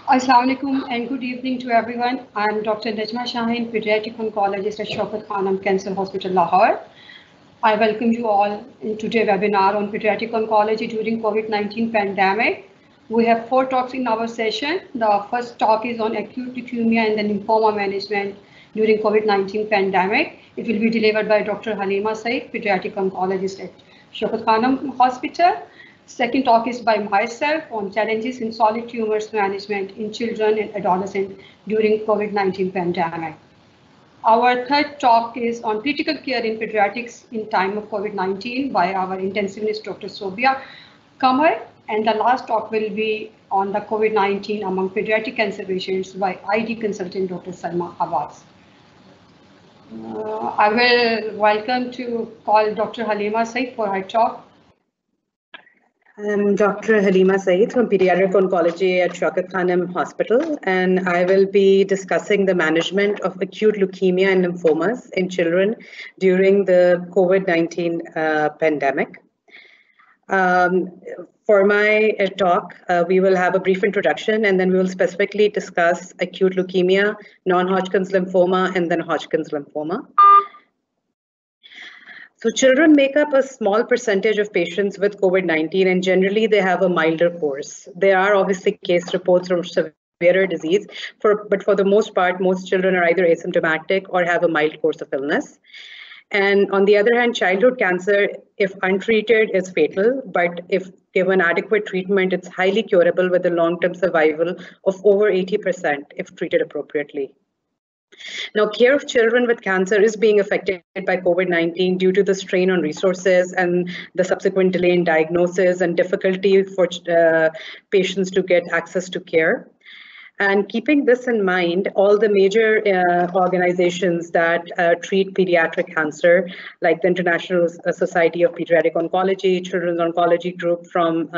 Assalamu alaikum and good evening to everyone. I'm Dr. Najma Shaheen, pediatric oncologist at Shaukat Khanum Cancer Hospital, Lahore. I welcome you all in today's webinar on pediatric oncology during COVID-19 pandemic. We have 4 talks in our session. The first talk is on acute leukemia and the lymphoma management during COVID-19 pandemic. It will be delivered by Dr. Halima Saeed, pediatric oncologist at Shaukat Khanum Hospital. Second talk is by myself on challenges in solid tumors management in children and adolescents during COVID-19 pandemic. Our third talk is on critical care in pediatrics in time of COVID-19 by our intensivist, Dr. Sobia Kamar. And the last talk will be on the COVID-19 among pediatric cancer patients by ID consultant, Dr. Salma Abbas. I will welcome to call Dr. Halima Saeed for her talk. I'm Dr. Halima Saeed from Pediatric Oncology at Shaukat Khanum Hospital, and I will be discussing the management of acute leukemia and lymphomas in children during the COVID-19 pandemic. For my talk, we will have a brief introduction, and then we will specifically discuss acute leukemia, non-Hodgkin's lymphoma, and then Hodgkin's lymphoma. So children make up a small percentage of patients with COVID-19, and generally they have a milder course. There are obviously case reports from severer disease, but for the most part, most children are either asymptomatic or have a mild course of illness. And on the other hand, childhood cancer, if untreated, is fatal, but if given adequate treatment, it's highly curable with a long-term survival of over 80% if treated appropriately. Now, care of children with cancer is being affected by COVID-19 due to the strain on resources and the subsequent delay in diagnosis and difficulty for patients to get access to care. And keeping this in mind, all the major organizations that treat pediatric cancer, like the International Society of Pediatric Oncology, Children's Oncology Group from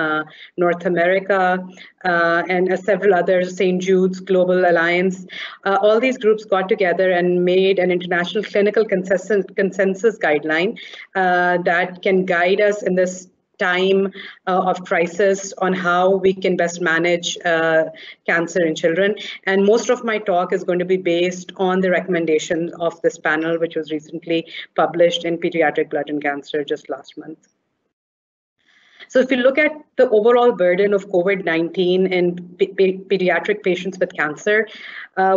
North America, and several others, St. Jude's Global Alliance, all these groups got together and made an international clinical consensus guideline that can guide us in this time of crisis on how we can best manage cancer in children. And most of my talk is going to be based on the recommendations of this panel, which was recently published in Pediatric Blood and Cancer just last month. So if you look at the overall burden of COVID-19 in pediatric patients with cancer,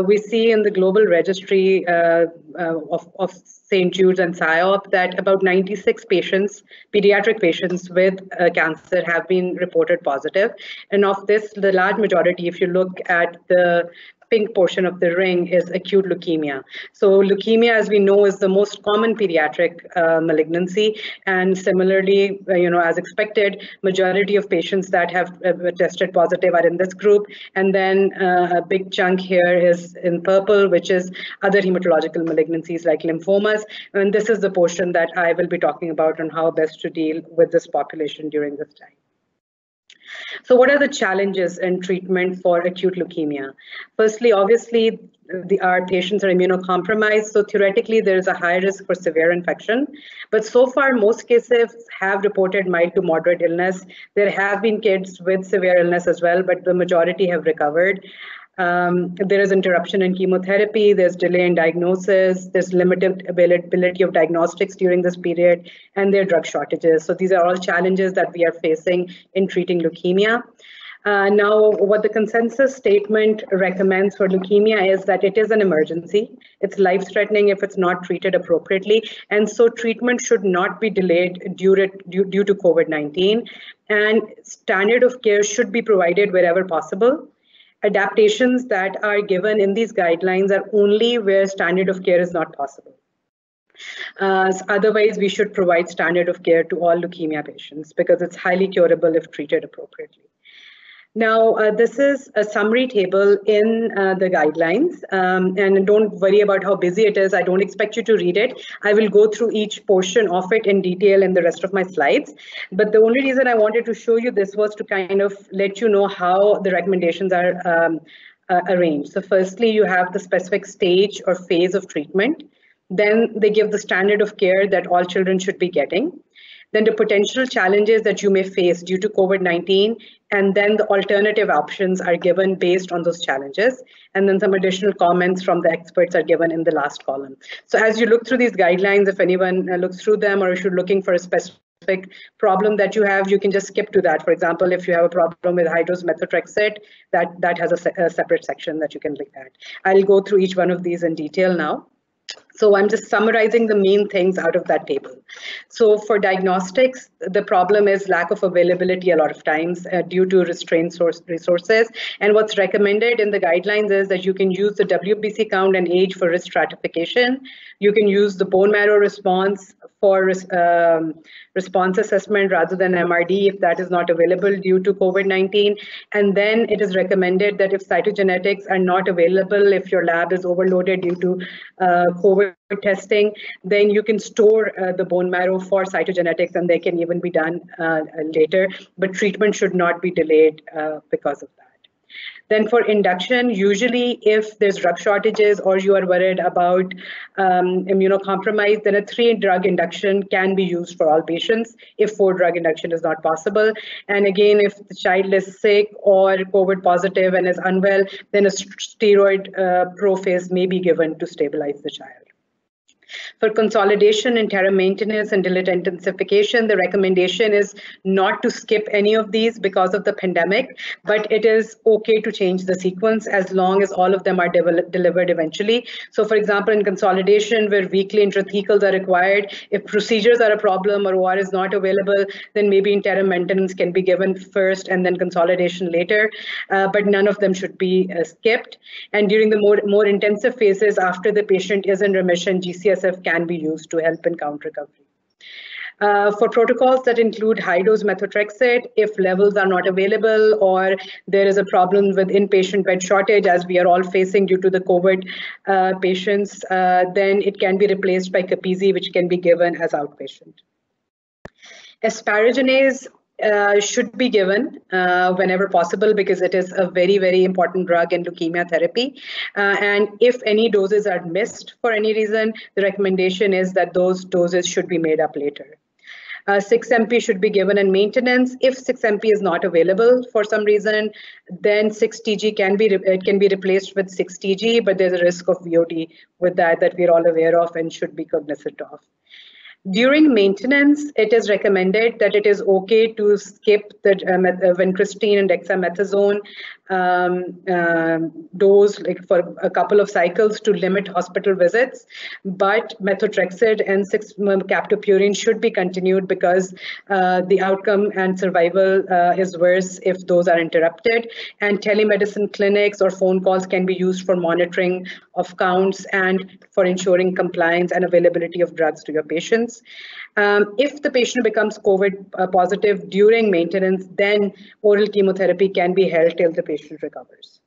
we see in the global registry of St. Jude's and SIOP that about 96 patients, pediatric patients with cancer have been reported positive. And of this, the large majority, if you look at the pink portion of the ring, is acute leukemia. So leukemia, as we know, is the most common pediatric malignancy. And similarly, as expected, majority of patients that have tested positive are in this group. And then a big chunk here is in purple, which is other hematological malignancies like lymphomas. And this is the portion that I will be talking about on how best to deal with this population during this time. So what are the challenges in treatment for acute leukemia? Firstly, obviously, our patients are immunocompromised, so theoretically there is a high risk for severe infection. But so far, most cases have reported mild to moderate illness. There have been kids with severe illness as well, but the majority have recovered. There is interruption in chemotherapy, there's delay in diagnosis, there's limited availability of diagnostics during this period, and there are drug shortages. So these are all challenges that we are facing in treating leukemia. Now, what the consensus statement recommends for leukemia is that it is an emergency. It's life-threatening if it's not treated appropriately. And so treatment should not be delayed due to COVID-19. And standard of care should be provided wherever possible. Adaptations that are given in these guidelines are only where standard of care is not possible. Otherwise, we should provide standard of care to all leukemia patients because it's highly curable if treated appropriately. Now, this is a summary table in the guidelines, and don't worry about how busy it is. I don't expect you to read it. I will go through each portion of it in detail in the rest of my slides. But the only reason I wanted to show you this was to kind of let you know how the recommendations are arranged. So firstly, you have the specific stage or phase of treatment. Then they give the standard of care that all children should be getting. then the potential challenges that you may face due to COVID-19, and then the alternative options are given based on those challenges. And then some additional comments from the experts are given in the last column. So as you look through these guidelines, if anyone looks through them, or if you're looking for a specific problem that you have, you can just skip to that. For example, if you have a problem with high-dose methotrexate, that has a separate section that you can look at. I'll go through each one of these in detail now. So I'm just summarizing the main things out of that table. So for diagnostics, the problem is lack of availability a lot of times due to restrained resources. And what's recommended in the guidelines is that you can use the WBC count and age for risk stratification. You can use the bone marrow response for response assessment rather than MRD if that is not available due to COVID-19. And then it is recommended that if cytogenetics are not available, if your lab is overloaded due to COVID testing, then you can store the bone marrow for cytogenetics, and they can even be done later, but treatment should not be delayed because of that. Then for induction, usually if there's drug shortages or you are worried about immunocompromise, then a 3-drug induction can be used for all patients if 4-drug induction is not possible. And again, if the child is sick or COVID positive and is unwell, then a steroid prophase may be given to stabilize the child. For consolidation, interim maintenance, and delayed intensification, the recommendation is not to skip any of these because of the pandemic, but it is okay to change the sequence as long as all of them are delivered eventually. So for example, in consolidation, where weekly intrathecals are required, if procedures are a problem or OR is not available, then maybe interim maintenance can be given first and then consolidation later, but none of them should be skipped. And during the more intensive phases after the patient is in remission, GCSF can be used to help in count recovery. For protocols that include high-dose methotrexate, if levels are not available or there is a problem with inpatient bed shortage, as we are all facing due to the COVID patients, then it can be replaced by Capizi, which can be given as outpatient. Asparaginase should be given whenever possible because it is a very, very important drug in leukemia therapy. And if any doses are missed for any reason, the recommendation is that those doses should be made up later. 6-MP should be given in maintenance. If 6-MP is not available for some reason, then 6-TG can be replaced with 6-TG, but there's a risk of VOD with that we're all aware of and should be cognizant of. During maintenance, it is recommended that it is okay to skip the vincristine and dexamethasone dose for a couple of cycles to limit hospital visits, but methotrexate and 6-captoprine should be continued because the outcome and survival is worse if those are interrupted. And telemedicine clinics or phone calls can be used for monitoring of counts and for ensuring compliance and availability of drugs to your patients. If the patient becomes COVID positive during maintenance, then oral chemotherapy can be held till the patient recovers.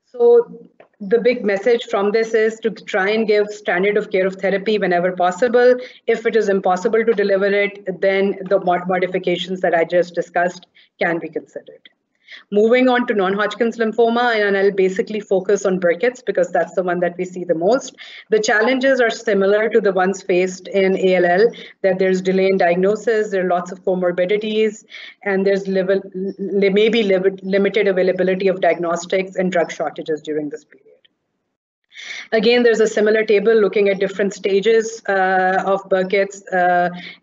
So the big message from this is to try and give standard of care of therapy whenever possible. If it is impossible to deliver it, then the modifications that I just discussed can be considered. Moving on to non-Hodgkin's lymphoma, and I'll basically focus on Burkitt's because that's the one that we see the most. The challenges are similar to the ones faced in ALL, that there's delay in diagnosis, there are lots of comorbidities, and there's maybe limited availability of diagnostics and drug shortages during this period. Again, there's a similar table looking at different stages of Burkitt's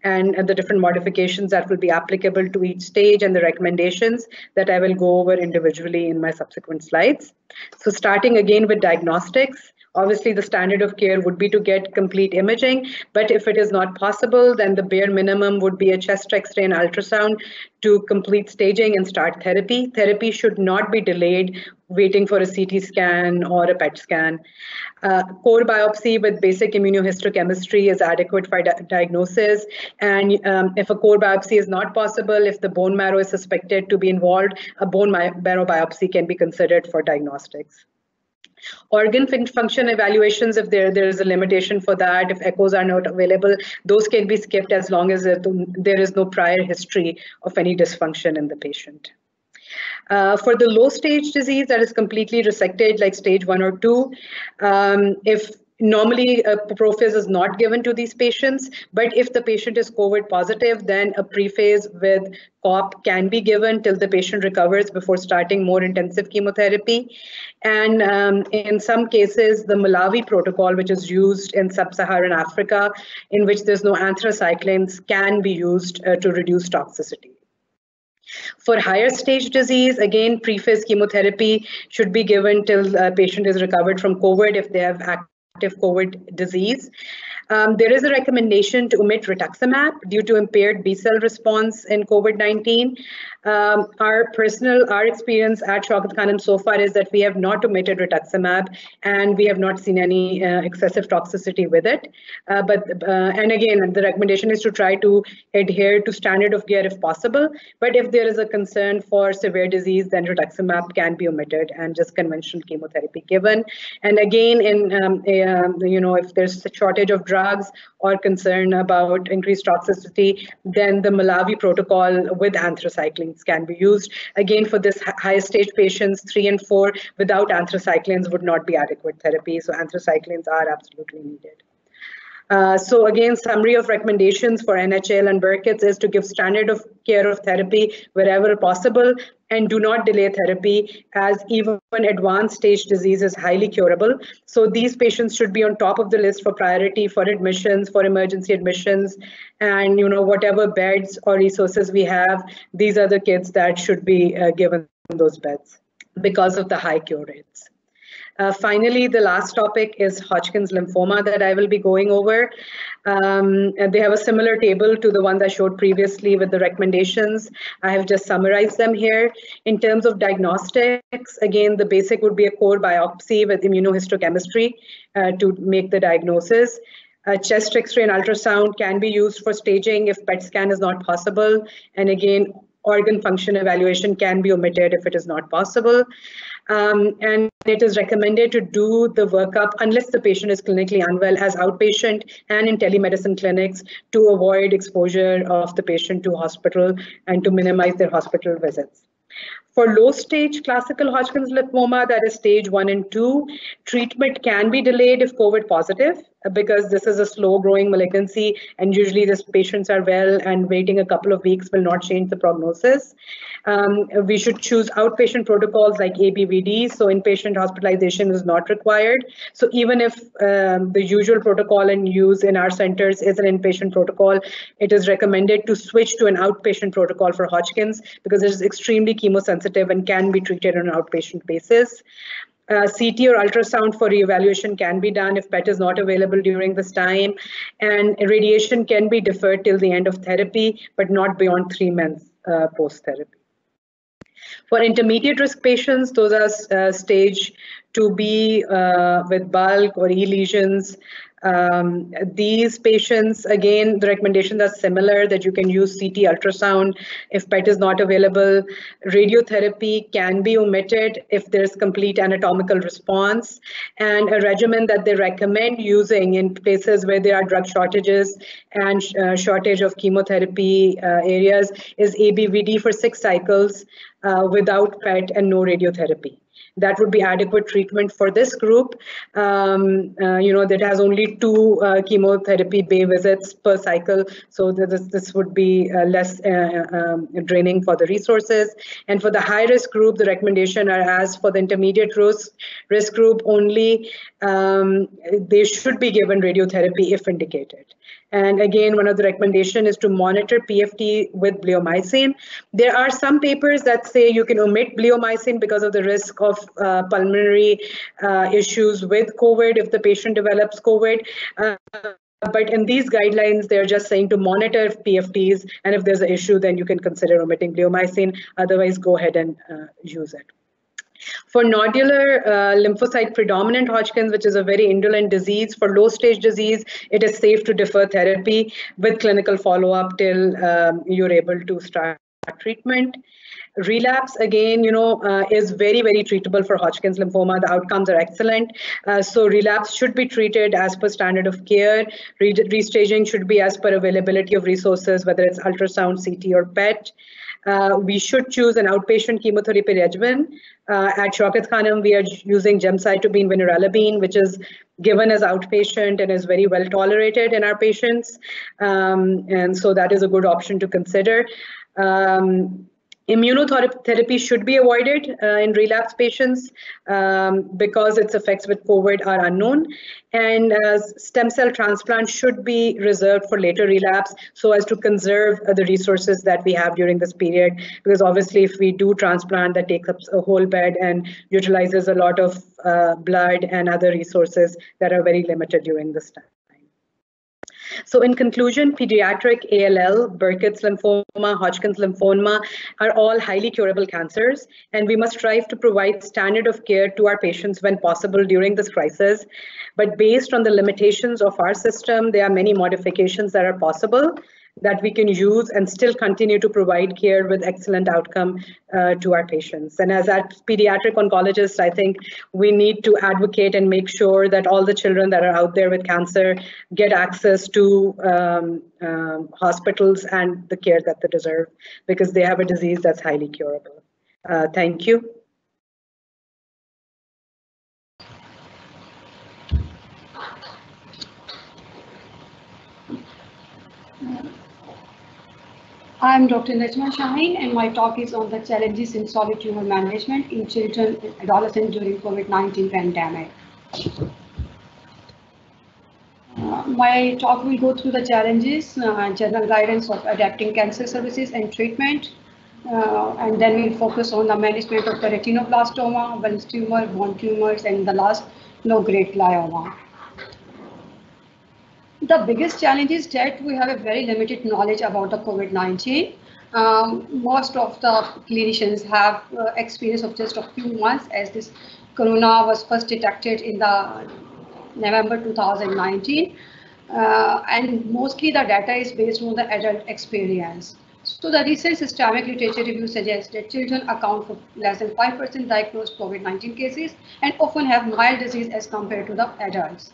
and the different modifications that will be applicable to each stage and the recommendations that I will go over individually in my subsequent slides. So starting again with diagnostics, obviously the standard of care would be to get complete imaging, but if it is not possible, then the bare minimum would be a chest X-ray and ultrasound to complete staging and start therapy. Therapy should not be delayed waiting for a CT scan or a PET scan. Core biopsy with basic immunohistochemistry is adequate for diagnosis. And if a core biopsy is not possible, if the bone marrow is suspected to be involved, a bone marrow biopsy can be considered for diagnostics. Organ function evaluations, if there is a limitation for that, if echoes are not available, those can be skipped as long as there is no prior history of any dysfunction in the patient. For the low stage disease that is completely resected, like stage 1 or 2, if Normally, prophase is not given to these patients, but if the patient is COVID positive, then a prephase with COP can be given till the patient recovers before starting more intensive chemotherapy. And in some cases, the Malawi protocol, which is used in sub-Saharan Africa, in which there's no anthracyclines, can be used to reduce toxicity. For higher stage disease, again, prephase chemotherapy should be given till the patient is recovered from COVID if they have active COVID disease. There is a recommendation to omit rituximab due to impaired B-cell response in COVID-19. Our experience at Shaukat Khanum so far is that we have not omitted rituximab, and we have not seen any excessive toxicity with it. And again, the recommendation is to try to adhere to standard of care if possible. But if there is a concern for severe disease, then rituximab can be omitted and just conventional chemotherapy given. And again, if there's a shortage of drugs or concern about increased toxicity, then the Malawi protocol with anthracyclines can be used. Again, for this high stage patients, 3 and 4 without anthracyclines would not be adequate therapy. So anthracyclines are absolutely needed. So again, summary of recommendations for NHL and Burkitt's is to give standard of care of therapy wherever possible, and do not delay therapy, as even advanced stage disease is highly curable. So these patients should be on top of the list for priority for admissions, for emergency admissions, and whatever beds or resources we have, these are the kids that should be given those beds because of the high cure rates. Finally, the last topic is Hodgkin's lymphoma that I will be going over. And they have a similar table to the ones I showed previously with the recommendations. I have just summarized them here. In terms of diagnostics, again, the basic would be a core biopsy with immunohistochemistry to make the diagnosis. Chest X-ray and ultrasound can be used for staging if PET scan is not possible. And again, organ function evaluation can be omitted if it is not possible. And it is recommended to do the workup unless the patient is clinically unwell as outpatient and in telemedicine clinics to avoid exposure of the patient to hospital and to minimize their hospital visits. For low stage classical Hodgkin's lymphoma, that is stage 1 and 2, treatment can be delayed if COVID positive, because this is a slow growing malignancy and usually these patients are well, and waiting a couple of weeks will not change the prognosis. We should choose outpatient protocols like ABVD, so inpatient hospitalization is not required. So even if the usual protocol in use in our centers is an inpatient protocol, it is recommended to switch to an outpatient protocol for Hodgkin's because it is extremely chemosensitive and can be treated on an outpatient basis. CT or ultrasound for reevaluation can be done if PET is not available during this time, and radiation can be deferred till the end of therapy, but not beyond 3 months post-therapy. For intermediate risk patients, those are stage 2B with bulk or E lesions. These patients, again, the recommendations are similar, that you can use CT ultrasound if PET is not available. Radiotherapy can be omitted if there's complete anatomical response. And a regimen that they recommend using in places where there are drug shortages and shortage of chemotherapy areas is ABVD for 6 cycles without PET and no radiotherapy. That would be adequate treatment for this group, that has only 2 chemotherapy bay visits per cycle. So this would be less draining for the resources. And for the high risk group, the recommendation are as for the intermediate risk group only, they should be given radiotherapy if indicated. And again, one of the recommendations is to monitor PFT with bleomycin. There are some papers that say you can omit bleomycin because of the risk of pulmonary issues with COVID if the patient develops COVID. But in these guidelines, they're just saying to monitor PFTs, and if there's an issue, then you can consider omitting bleomycin. Otherwise, go ahead and use it. For nodular lymphocyte predominant Hodgkin's, which is a very indolent disease, for low stage disease, it is safe to defer therapy with clinical follow-up till you're able to start treatment. Relapse, again, is very, very treatable for Hodgkin's lymphoma. The outcomes are excellent. So relapse should be treated as per standard of care. Restaging should be as per availability of resources, whether it's ultrasound, CT, or PET. We should choose an outpatient chemotherapy regimen At Shaukat Khanum, we are using gemcitabine vinorelbine, which is given as outpatient and is very well tolerated in our patients. And so that is a good option to consider. Immunotherapy should be avoided in relapse patients because its effects with COVID are unknown. And stem cell transplant should be reserved for later relapse so as to conserve the resources that we have during this period. Because obviously, if we do transplant, that takes up a whole bed and utilizes a lot of blood and other resources that are very limited during this time. So in conclusion, pediatric ALL, Burkitt's lymphoma, Hodgkin's lymphoma are all highly curable cancers, and we must strive to provide standard of care to our patients when possible during this crisis. But based on the limitations of our system, there are many modifications that are possible that we can use and still continue to provide care with excellent outcome to our patients. And as a pediatric oncologist, I think we need to advocate and make sure that all the children that are out there with cancer get access to hospitals and the care that they deserve, because they have a disease that's highly curable. Thank you. I'm Dr. Najma Shaheen, and my talk is on the challenges in solid tumor management in children and adolescents during COVID-19 pandemic. My talk will go through the challenges, general guidance of adapting cancer services and treatment, and then we'll focus on the management of the retinoblastoma, Wilms tumor, bone tumors, and the last, low-grade glioma. The biggest challenge is that we have a very limited knowledge about the COVID-19. Most of the clinicians have experience of just a few months, as this corona was first detected in the November 2019. And mostly the data is based on the adult experience. So the recent systemic literature review suggests that children account for less than 5% diagnosed COVID-19 cases and often have mild disease as compared to the adults.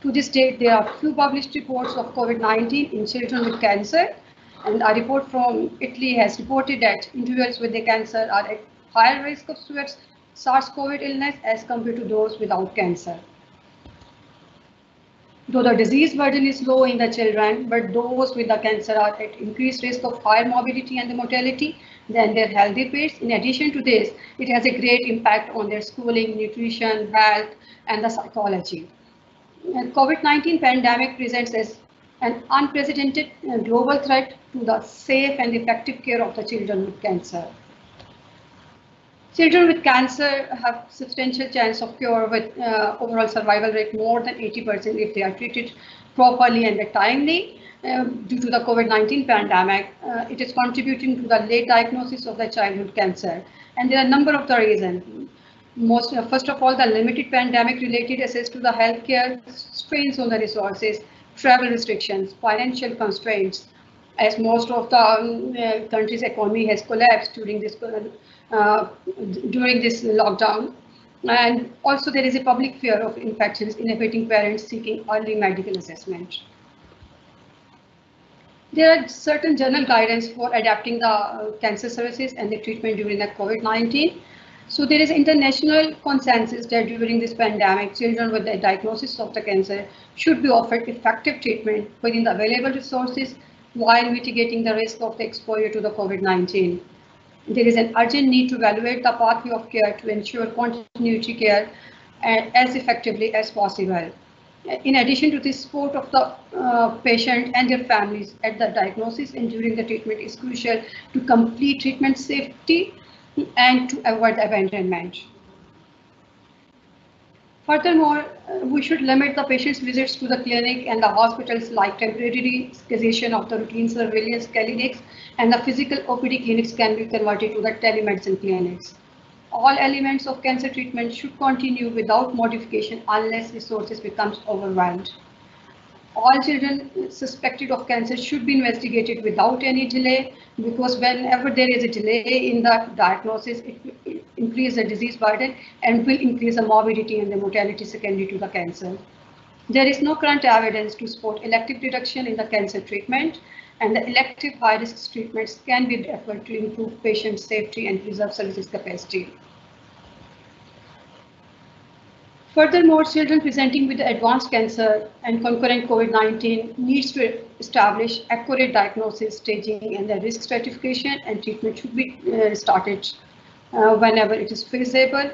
To this date, there are few published reports of COVID-19 in children with cancer, and a report from Italy has reported that individuals with the cancer are at higher risk of SARS-CoV illness as compared to those without cancer. Though the disease burden is low in the children, but those with the cancer are at increased risk of higher morbidity and mortality than their healthy peers. In addition to this, it has a great impact on their schooling, nutrition, health, and the psychology. COVID-19 pandemic presents as an unprecedented global threat to the safe and effective care of the children with cancer. Children with cancer have substantial chance of cure with overall survival rate more than 80% if they are treated properly and timely. Due to the COVID-19 pandemic, it is contributing to the late diagnosis of the childhood cancer. And there are a number of the reasons. First of all, the limited pandemic-related access to the healthcare, strains on the resources, travel restrictions, financial constraints, as most of the country's economy has collapsed during this lockdown. And also there is a public fear of infections, inhibiting parents seeking early medical assessment. There are certain general guidance for adapting the cancer services and the treatment during the COVID-19. So there is international consensus that during this pandemic, children with the diagnosis of the cancer should be offered effective treatment within the available resources while mitigating the risk of the exposure to the COVID-19. There is an urgent need to evaluate the pathway of care to ensure continuity care as effectively as possible. In addition to the support of the patient and their families at the diagnosis and during the treatment is crucial to complete treatment safety and to avoid abandonment. Furthermore, we should limit the patient's visits to the clinic and the hospitals, like temporary cessation of the routine surveillance clinics, and the physical OPD clinics can be converted to the telemedicine clinics. All elements of cancer treatment should continue without modification unless resources becomes overwhelmed. All children suspected of cancer should be investigated without any delay, because whenever there is a delay in the diagnosis, it will increase the disease burden and will increase the morbidity and the mortality secondary to the cancer. There is no current evidence to support elective reduction in the cancer treatment, and the elective high-risk treatments can be referred to improve patient safety and preserve services capacity. Furthermore, children presenting with advanced cancer and concurrent COVID-19 needs to establish accurate diagnosis, staging, and the risk stratification, and treatment should be started whenever it is feasible.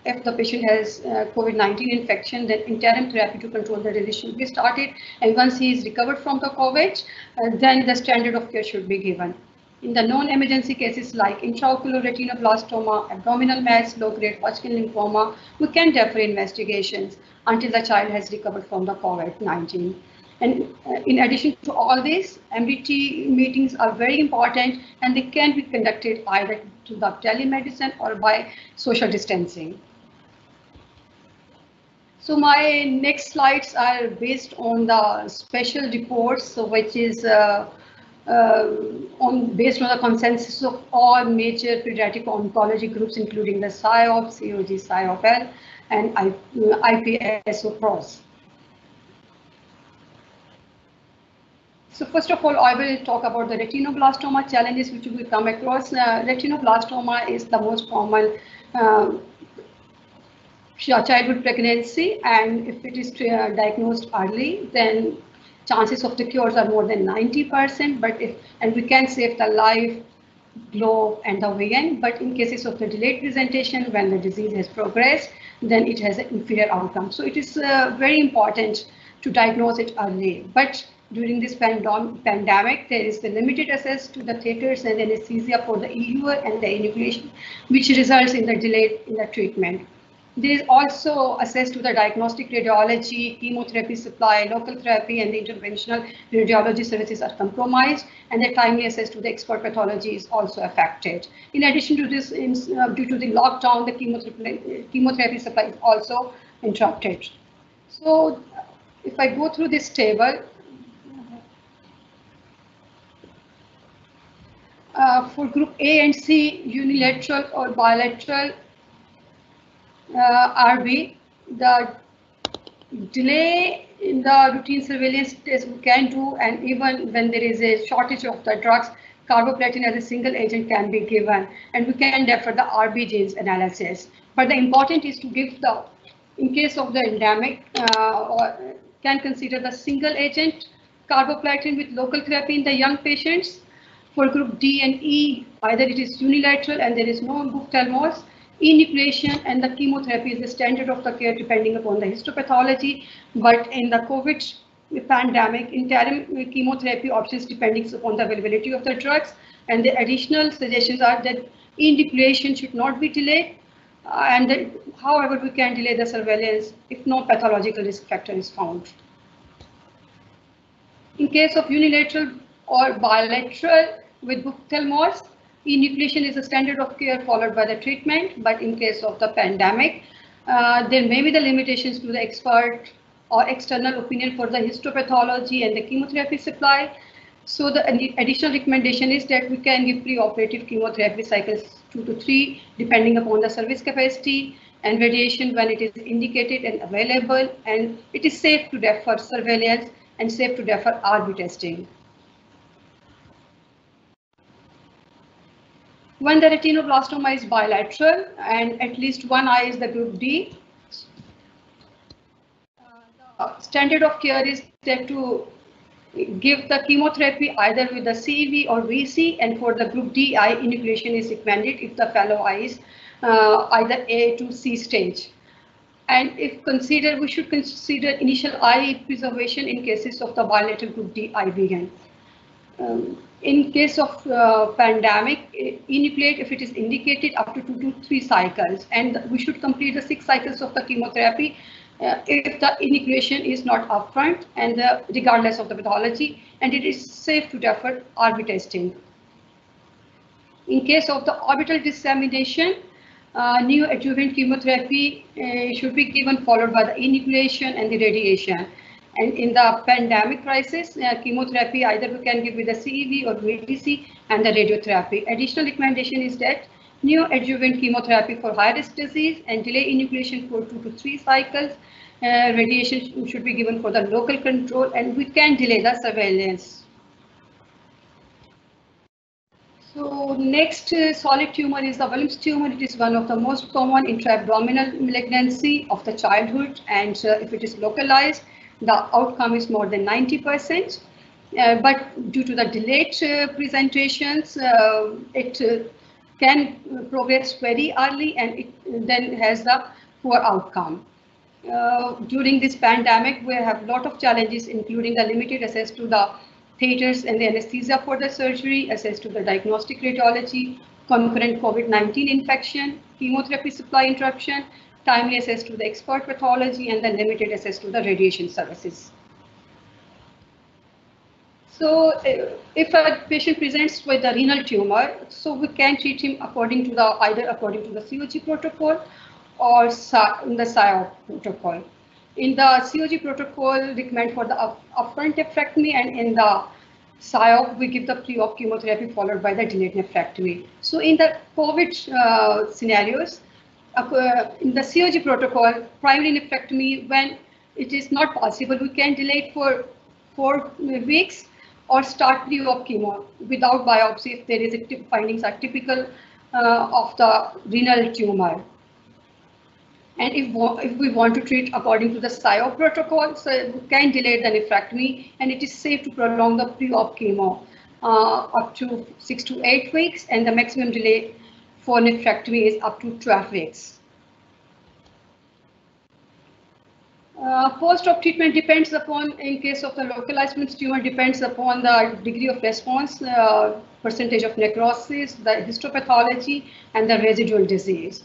If the patient has COVID-19 infection, then interim therapy to control the disease should be started. And once he is recovered from the COVID, then the standard of care should be given. In the non-emergency cases like intraocular retinoblastoma, abdominal mass, low-grade Hodgkin lymphoma, we can defer investigations until the child has recovered from the COVID-19. And in addition to all this, MDT meetings are very important, and they can be conducted either through the telemedicine or by social distancing. So my next slides are based on the special reports, which is based on the consensus of all major pediatric oncology groups, including the SIOP, COG, SIOP-L, and IPSO-PROS. So first of all, I will talk about the retinoblastoma challenges which we come across. Retinoblastoma is the most common childhood pregnancy, and if it is diagnosed early, then chances of the cures are more than 90%, and we can save the life, globe, and the vein. But in cases of the delayed presentation, when the disease has progressed, then it has an inferior outcome. So it is very important to diagnose it early. But during this pandemic, there is the limited access to the theaters and anesthesia for the EUA and the enucleation, which results in the delay in the treatment. There is also access to the diagnostic radiology, chemotherapy supply, local therapy, and the interventional radiology services are compromised, and the timely access to the expert pathology is also affected. In addition to this, due to the lockdown, the chemotherapy supply is also interrupted. So if I go through this table, for group A and C, unilateral or bilateral RB, the delay in the routine surveillance test we can do, and even when there is a shortage of the drugs, carboplatin as a single agent can be given, and we can defer the RB genes analysis. But the important is to give the, in case of the endemic, or can consider the single agent carboplatin with local therapy in the young patients. For group D and E, either it is unilateral and there is no buftalmos, enucleation and the chemotherapy is the standard of the care depending upon the histopathology. But in the COVID pandemic, interim chemotherapy options depending upon the availability of the drugs, and the additional suggestions are that enucleation should not be delayed, and that, however, we can delay the surveillance if no pathological risk factor is found. In case of unilateral or bilateral with buftalmos, enucleation is a standard of care followed by the treatment, but in case of the pandemic, there may be the limitations to the expert or external opinion for the histopathology and the chemotherapy supply. So the additional recommendation is that we can give pre-operative chemotherapy cycles 2 to 3, depending upon the service capacity, and radiation when it is indicated and available, and it is safe to defer surveillance and safe to defer RB testing. When the retinoblastoma is bilateral and at least one eye is the group D, the standard of care is that to give the chemotherapy either with the CEV or VC, and for the group D eye, enucleation is recommended if the fellow eye is either A to C stage. And if considered, we should consider initial eye preservation in cases of the bilateral group D eye vein. In case of pandemic, enucleate if it is indicated up to 2 to 3 cycles, and we should complete the 6 cycles of the chemotherapy if the enucleation is not upfront and regardless of the pathology, and it is safe to defer RB testing. In case of the orbital dissemination, neoadjuvant chemotherapy should be given followed by the enucleation and the radiation. And in the pandemic crisis, chemotherapy either we can give with the CEV or VDC and the radiotherapy. Additional recommendation is that neoadjuvant chemotherapy for high-risk disease and delay enucleation for 2 to 3 cycles. Radiation should be given for the local control, and we can delay the surveillance. So next solid tumor is the Wilms tumor. It is one of the most common intra-abdominal malignancy of the childhood, and if it is localized, the outcome is more than 90%. But due to the delayed presentations, it can progress very early, and it then has the poor outcome. During this pandemic, we have a lot of challenges, including the limited access to the theaters and the anesthesia for the surgery, access to the diagnostic radiology, concurrent COVID-19 infection, chemotherapy supply interruption, timely access to the expert pathology, and the limited access to the radiation services. So if a patient presents with a renal tumor, so we can treat him according to the either according to the COG protocol or in the SIOP protocol. In the COG protocol, recommend for the upfront nephrectomy, and in the SIOP, we give the pre-op chemotherapy followed by the delayed nephrectomy. So in the COVID scenarios, in the COG protocol, primary nephrectomy, when it is not possible, we can delay it for 4 weeks or start pre-op chemo without biopsy if there is findings are typical of the renal tumor. And if we want to treat according to the SIOP protocol, so we can delay the nephrectomy, and it is safe to prolong the pre-op chemo up to 6 to 8 weeks, and the maximum delay for nephrectomy is up to 12 weeks. Post-op treatment depends upon, in case of the localized Wilms tumor, depends upon the degree of response, percentage of necrosis, the histopathology, and the residual disease.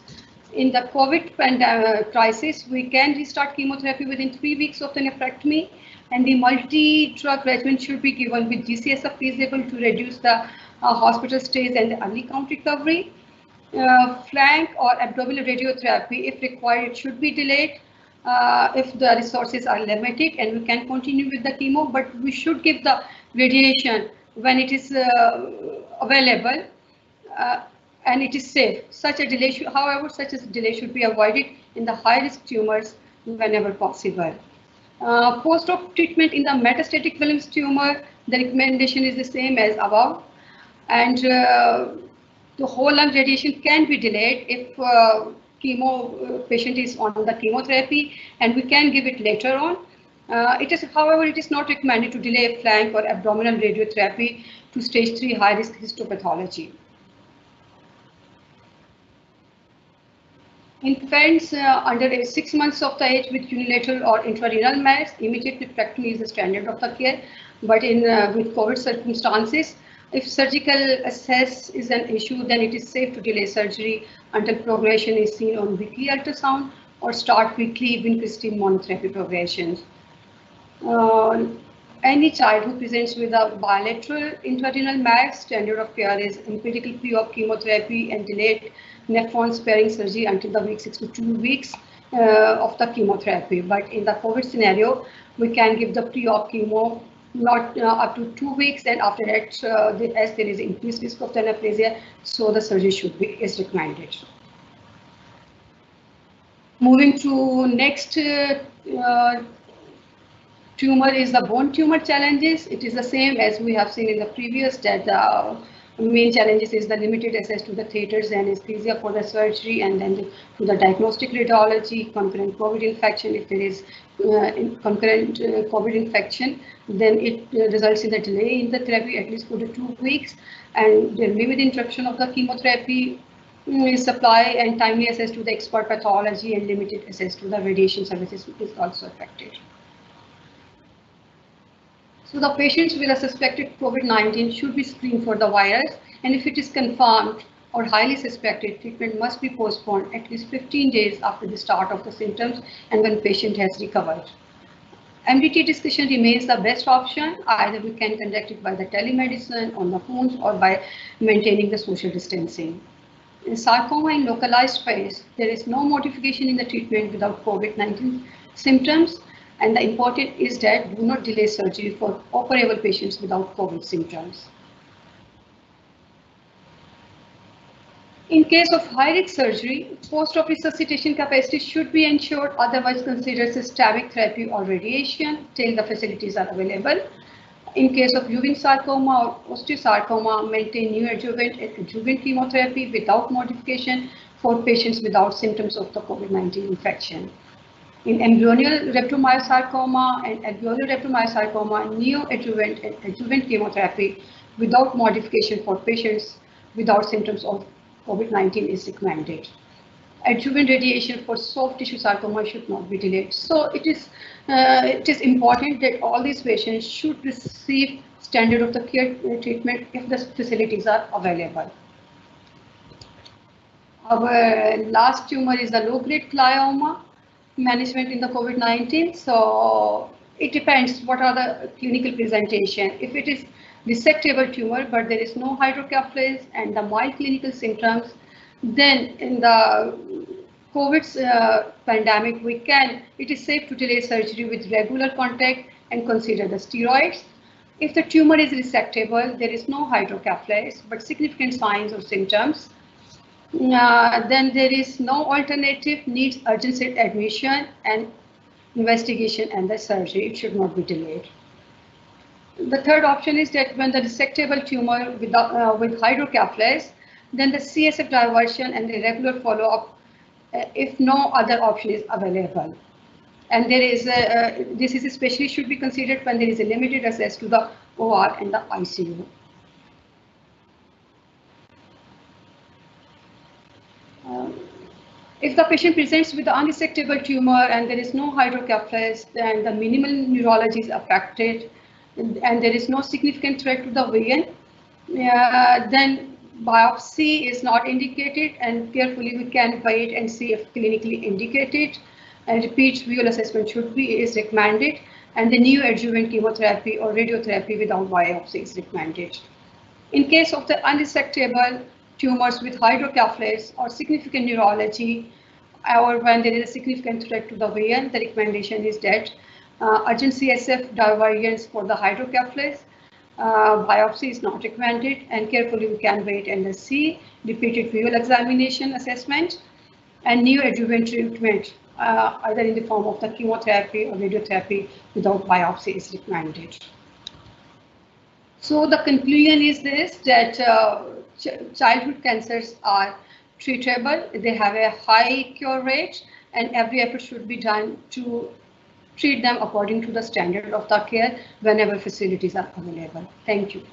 In the COVID pandemic crisis, we can restart chemotherapy within 3 weeks of the nephrectomy, and the multi-drug regimen should be given with GCSF feasible to reduce the hospital stays and the early count recovery. Flank or abdominal radiotherapy, if required, it should be delayed if the resources are limited, and we can continue with the chemo, but we should give the radiation when it is available. And it is safe. Such a delay, however, such a delay should be avoided in the high-risk tumors whenever possible. Post-op treatment in the metastatic Wilms tumor, the recommendation is the same as above, and the whole lung radiation can be delayed if patient is on the chemotherapy, and we can give it later on. However, it is not recommended to delay flank or abdominal radiotherapy to stage 3 high-risk histopathology. Infants under 6 months of the age with unilateral or intrarenal mass, immediate nephrectomy is the standard of the care. But with COVID circumstances, if surgical access is an issue, then it is safe to delay surgery until progression is seen on weekly ultrasound or start weekly vincristine monotherapy progressions. Any child who presents with a bilateral intrarenal mass, standard of care is empirical pre-op chemotherapy and delayed nephron sparing surgery until the week 6 to 2 weeks of the chemotherapy. But in the COVID scenario, we can give the pre-op chemo not up to 2 weeks, and after that, as there is increased risk of the nephrasia, so the surgery is recommended. Moving to next tumor is the bone tumor challenges. It is the same as we have seen in the previous, that the main challenges is the limited access to the theaters and anesthesia for the surgery, and then to the diagnostic radiology, concurrent COVID infection. If there is concurrent COVID infection, then it results in the delay in the therapy at least 4 to 2 weeks, and there may be the interruption of the chemotherapy supply, and timely access to the expert pathology and limited access to the radiation services is also affected. So the patients with a suspected COVID-19 should be screened for the virus, and if it is confirmed or highly suspected, treatment must be postponed at least 15 days after the start of the symptoms and when patient has recovered. MDT discussion remains the best option. Either we can conduct it by the telemedicine, on the phones, or by maintaining the social distancing. In sarcoma in localized phase, there is no modification in the treatment without COVID-19 symptoms. And the important is that do not delay surgery for operable patients without COVID symptoms. In case of high-risk surgery, post-op resuscitation capacity should be ensured, otherwise consider systemic therapy or radiation till the facilities are available. In case of Ewing sarcoma or osteosarcoma, maintain neoadjuvant and adjuvant chemotherapy without modification for patients without symptoms of the COVID-19 infection. In embryonal rhabdomyosarcoma and alveolar rhabdomyosarcoma, neoadjuvant and adjuvant chemotherapy without modification for patients without symptoms of COVID-19 is recommended. Adjuvant radiation for soft tissue sarcoma should not be delayed. So it is important that all these patients should receive standard of the care treatment if the facilities are available. Our last tumor is the low-grade glioma management in the COVID-19. So it depends what are the clinical presentation. If it is resectable tumor, but there is no hydrocephalus and the mild clinical symptoms, then in the COVID pandemic, it is safe to delay surgery with regular contact and consider the steroids. If the tumor is resectable, there is no hydrocephalus, but significant signs or symptoms, then there is no alternative, needs urgent admission and investigation and the surgery. It should not be delayed. The third option is that when the resectable tumor with hydrocephalus, then the CSF diversion and the regular follow-up if no other option is available. And there is this is especially should be considered when there is a limited access to the OR and the ICU. If the patient presents with the unresectable tumor and there is no hydrocephalus, then the minimal neurology is affected, and there is no significant threat to the vein, then biopsy is not indicated, and carefully we can wait and see if clinically indicated, and repeat visual assessment is recommended, and the neoadjuvant chemotherapy or radiotherapy without biopsy is recommended. In case of the unresectable tumors with hydrocephalus or significant neurology, or when there is a significant threat to the vein, the recommendation is that urgent CSF divergence for the hydrocephalus. Biopsy is not recommended, and carefully we can wait and see repeated visual examination assessment, and neoadjuvant treatment either in the form of the chemotherapy or radiotherapy without biopsy is recommended. So the conclusion is this, that childhood cancers are treatable, they have a high cure rate, and every effort should be done to treat them according to the standard of the care whenever facilities are available. Thank you.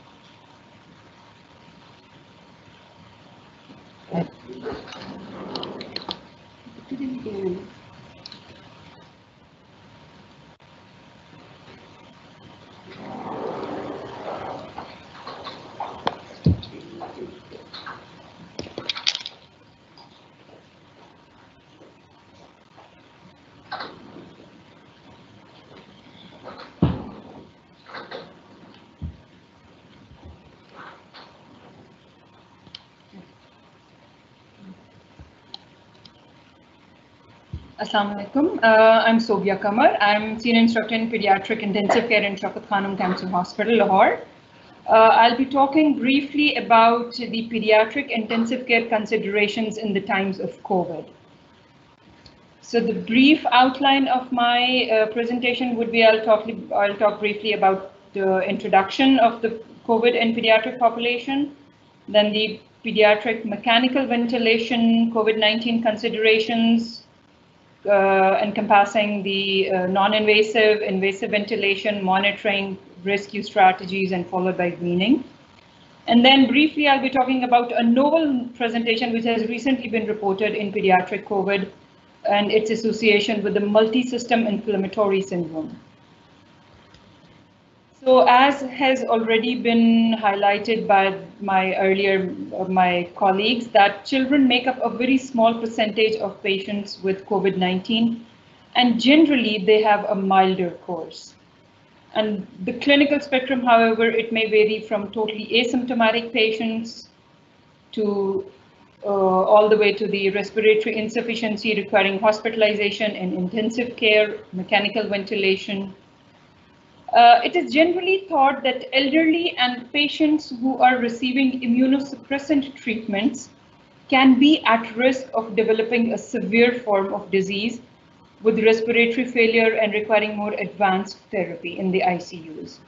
Assalamu alaikum. I'm Sobia Kamar. I'm Senior Instructor in Pediatric Intensive Care in Shaukat Khanum Cancer Hospital, Lahore. I'll be talking briefly about the pediatric intensive care considerations in the times of COVID. So the brief outline of my presentation would be I'll talk briefly about the introduction of the COVID in pediatric population, then the pediatric mechanical ventilation COVID-19 considerations, encompassing the non-invasive, invasive ventilation, monitoring, rescue strategies, and followed by weaning. And then briefly, I'll be talking about a novel presentation which has recently been reported in pediatric COVID and its association with the multi-system inflammatory syndrome. So as has already been highlighted by my colleagues, that children make up a very small percentage of patients with COVID-19, and generally they have a milder course. And the clinical spectrum, however, it may vary from totally asymptomatic patients to all the way to the respiratory insufficiency requiring hospitalization and intensive care, mechanical ventilation. It is generally thought that elderly and patients who are receiving immunosuppressant treatments can be at risk of developing a severe form of disease with respiratory failure and requiring more advanced therapy in the ICUs.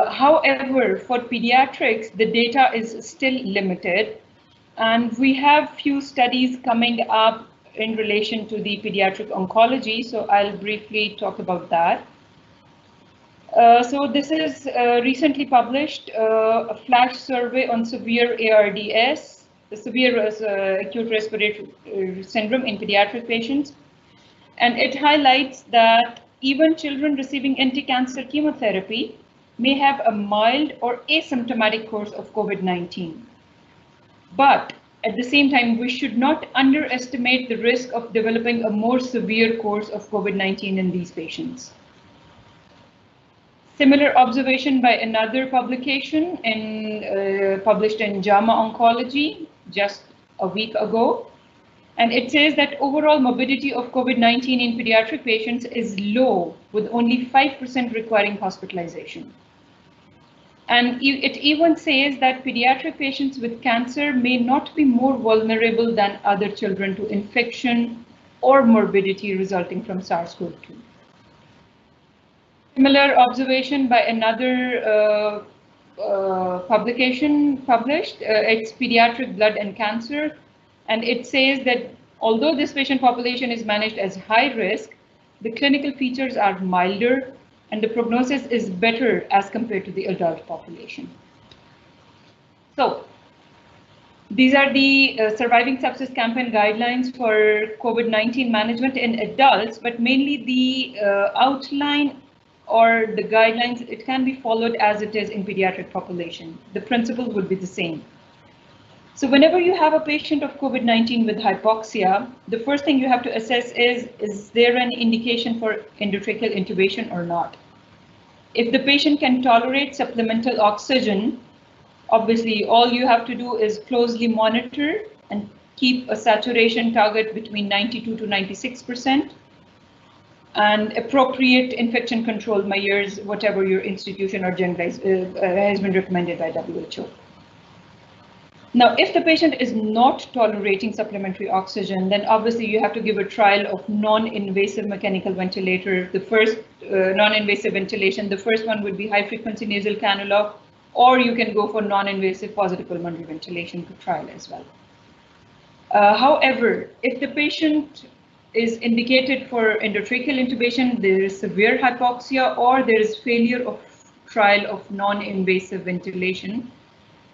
However, for pediatrics, the data is still limited, and we have few studies coming up in relation to the pediatric oncology, so I'll briefly talk about that. So this is recently published, a flash survey on severe ARDS, the severe acute respiratory syndrome in pediatric patients. And it highlights that even children receiving anti-cancer chemotherapy may have a mild or asymptomatic course of COVID-19. But at the same time, we should not underestimate the risk of developing a more severe course of COVID-19 in these patients. Similar observation by another publication published in JAMA Oncology just a week ago. And it says that overall morbidity of COVID-19 in pediatric patients is low, with only 5% requiring hospitalization. And it even says that pediatric patients with cancer may not be more vulnerable than other children to infection or morbidity resulting from SARS-CoV-2. Similar observation by another publication published, it's Pediatric Blood and Cancer, and it says that although this patient population is managed as high risk, the clinical features are milder and the prognosis is better as compared to the adult population. So these are the surviving sepsis campaign guidelines for COVID-19 management in adults, but mainly the outline or the guidelines, it can be followed as it is in pediatric population. The principle would be the same. So whenever you have a patient of COVID-19 with hypoxia, the first thing you have to assess is there an indication for endotracheal intubation or not? If the patient can tolerate supplemental oxygen, obviously all you have to do is closely monitor and keep a saturation target between 92 to 96%. And appropriate infection control measures, whatever your institution or generalized has been recommended by WHO. Now, if the patient is not tolerating supplementary oxygen, then obviously you have to give a trial of non-invasive mechanical ventilator. The first non-invasive ventilation, the first one would be high frequency nasal cannula, or you can go for non-invasive positive pulmonary ventilation trial as well. However, if the patient is indicated for endotracheal intubation, there is severe hypoxia, or there is failure of trial of non-invasive ventilation,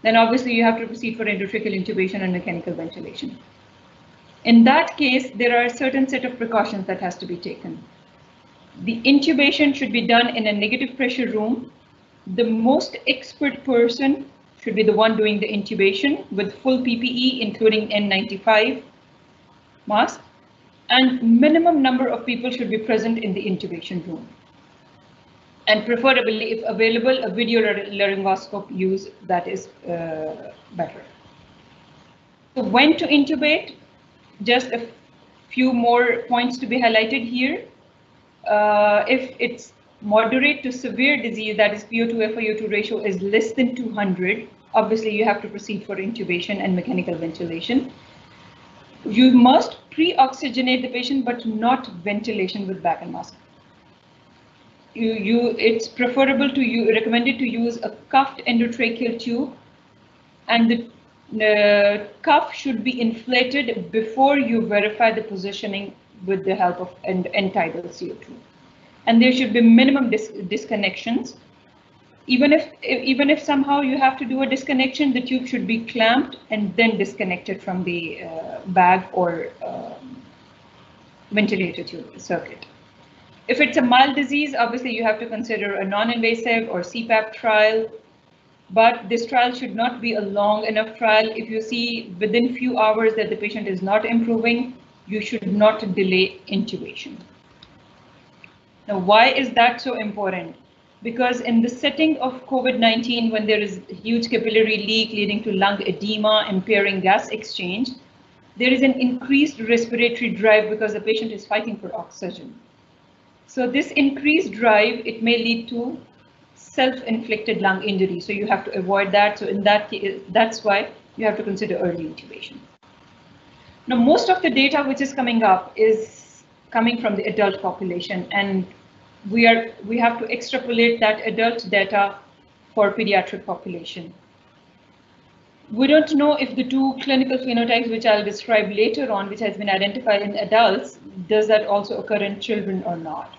then obviously you have to proceed for endotracheal intubation and mechanical ventilation. In that case, there are a certain set of precautions that has to be taken. The intubation should be done in a negative pressure room. The most expert person should be the one doing the intubation with full PPE, including N95 mask. And minimum number of people should be present in the intubation room. And preferably, if available, a video laryngoscope use that is better. So when to intubate, just a few more points to be highlighted here. If it's moderate to severe disease, that is PO2 FiO2 ratio is less than 200, obviously you have to proceed for intubation and mechanical ventilation. You must pre-oxygenate the patient, but not ventilation with bag and mask. It's preferable to recommended to use a cuffed endotracheal tube, and the cuff should be inflated before you verify the positioning with the help of end-tidal CO2. And there should be minimum disconnections. Even if somehow you have to do a disconnection, the tube should be clamped and then disconnected from the bag or ventilator tube circuit. If it's a mild disease, obviously you have to consider a non-invasive or CPAP trial, but this trial should not be a long enough trial. If you see within few hours that the patient is not improving, you should not delay intubation. Now, why is that so important? Because in the setting of COVID-19, when there is huge capillary leak leading to lung edema, impairing gas exchange, there is an increased respiratory drive because the patient is fighting for oxygen. So this increased drive, it may lead to self-inflicted lung injury. So you have to avoid that. So in that case, that's why you have to consider early intubation. Now, most of the data which is coming up is coming from the adult population, and we have to extrapolate that adult data for pediatric population. We don't know if the two clinical phenotypes, which I'll describe later on, which has been identified in adults, does that also occur in children or not.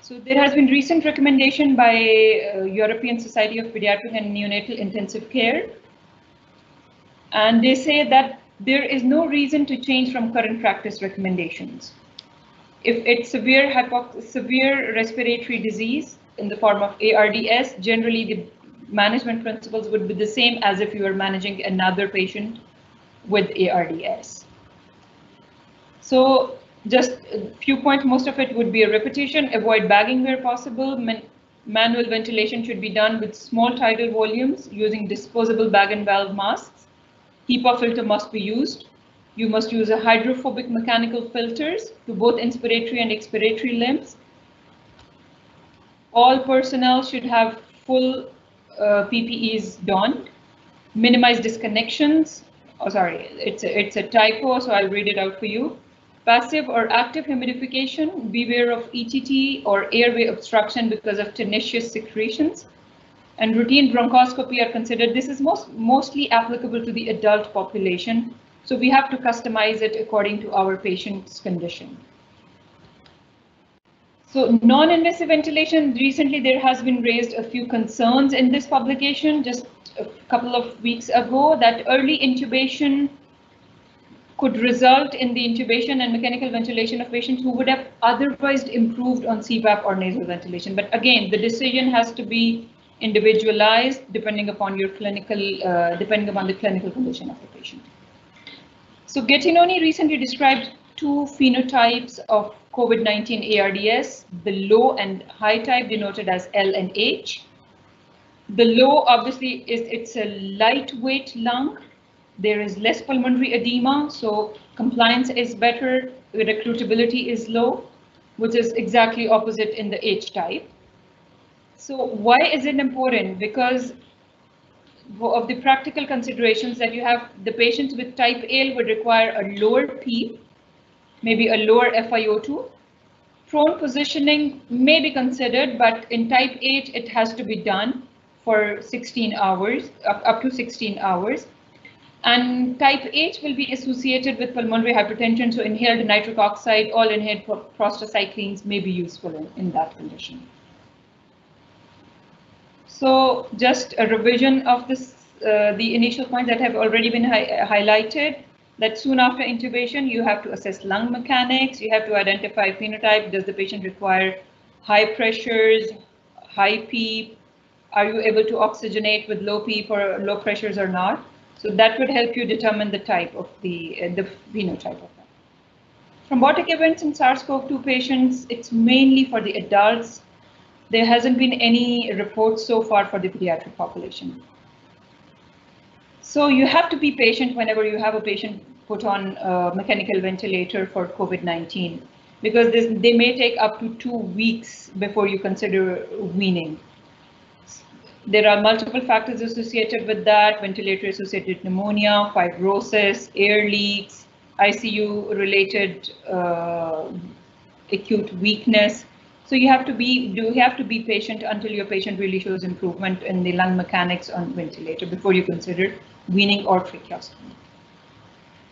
So there has been recent recommendation by European Society of Pediatric and Neonatal Intensive Care. And they say that there is no reason to change from current practice recommendations. If it's severe respiratory disease in the form of ARDS, generally the management principles would be the same as if you were managing another patient with ARDS. So just a few points, most of it would be a repetition, avoid bagging where possible. Manual ventilation should be done with small tidal volumes using disposable bag and valve masks. HEPA filter must be used. You must use a hydrophobic mechanical filters to both inspiratory and expiratory limbs. All personnel should have full PPEs donned. Minimize disconnections. Oh, sorry, it's a typo, so I'll read it out for you. Passive or active humidification. Beware of ETT or airway obstruction because of tenacious secretions. And routine bronchoscopy are considered. This is mostly applicable to the adult population, so we have to customize it according to our patient's condition. So non-invasive ventilation, recently there has been raised a few concerns in this publication just a couple of weeks ago that early intubation could result in the intubation and mechanical ventilation of patients who would have otherwise improved on CPAP or nasal ventilation. But again, the decision has to be individualized depending upon your clinical, depending upon the clinical condition of the patient. So Gattinoni recently described two phenotypes of COVID-19 ARDS, the low and high type denoted as L and H. The low obviously it's a lightweight lung. There is less pulmonary edema, so compliance is better, recruitability is low, which is exactly opposite in the H type. So why is it important? Because of the practical considerations that you have, the patients with type A would require a lower P, maybe a lower FiO2. Prone positioning may be considered, but in type H, it has to be done for 16 hours, up to 16 hours. And type H will be associated with pulmonary hypertension, so inhaled nitric oxide, all inhaled prostacyclines may be useful in that condition. So just a revision of this, the initial points that have already been highlighted, that soon after intubation, you have to assess lung mechanics, you have to identify phenotype, does the patient require high pressures, high PEEP, are you able to oxygenate with low PEEP or low pressures or not? So that would help you determine the type of the phenotype of that. Thrombotic events in SARS-CoV-2 patients, it's mainly for the adults. There hasn't been any reports so far for the pediatric population. So you have to be patient whenever you have a patient put on a mechanical ventilator for COVID-19, because they may take up to 2 weeks before you consider weaning. There are multiple factors associated with that: ventilator-associated pneumonia, fibrosis, air leaks, ICU-related acute weakness. So you have to be patient until your patient really shows improvement in the lung mechanics on ventilator before you consider weaning or tracheostomy.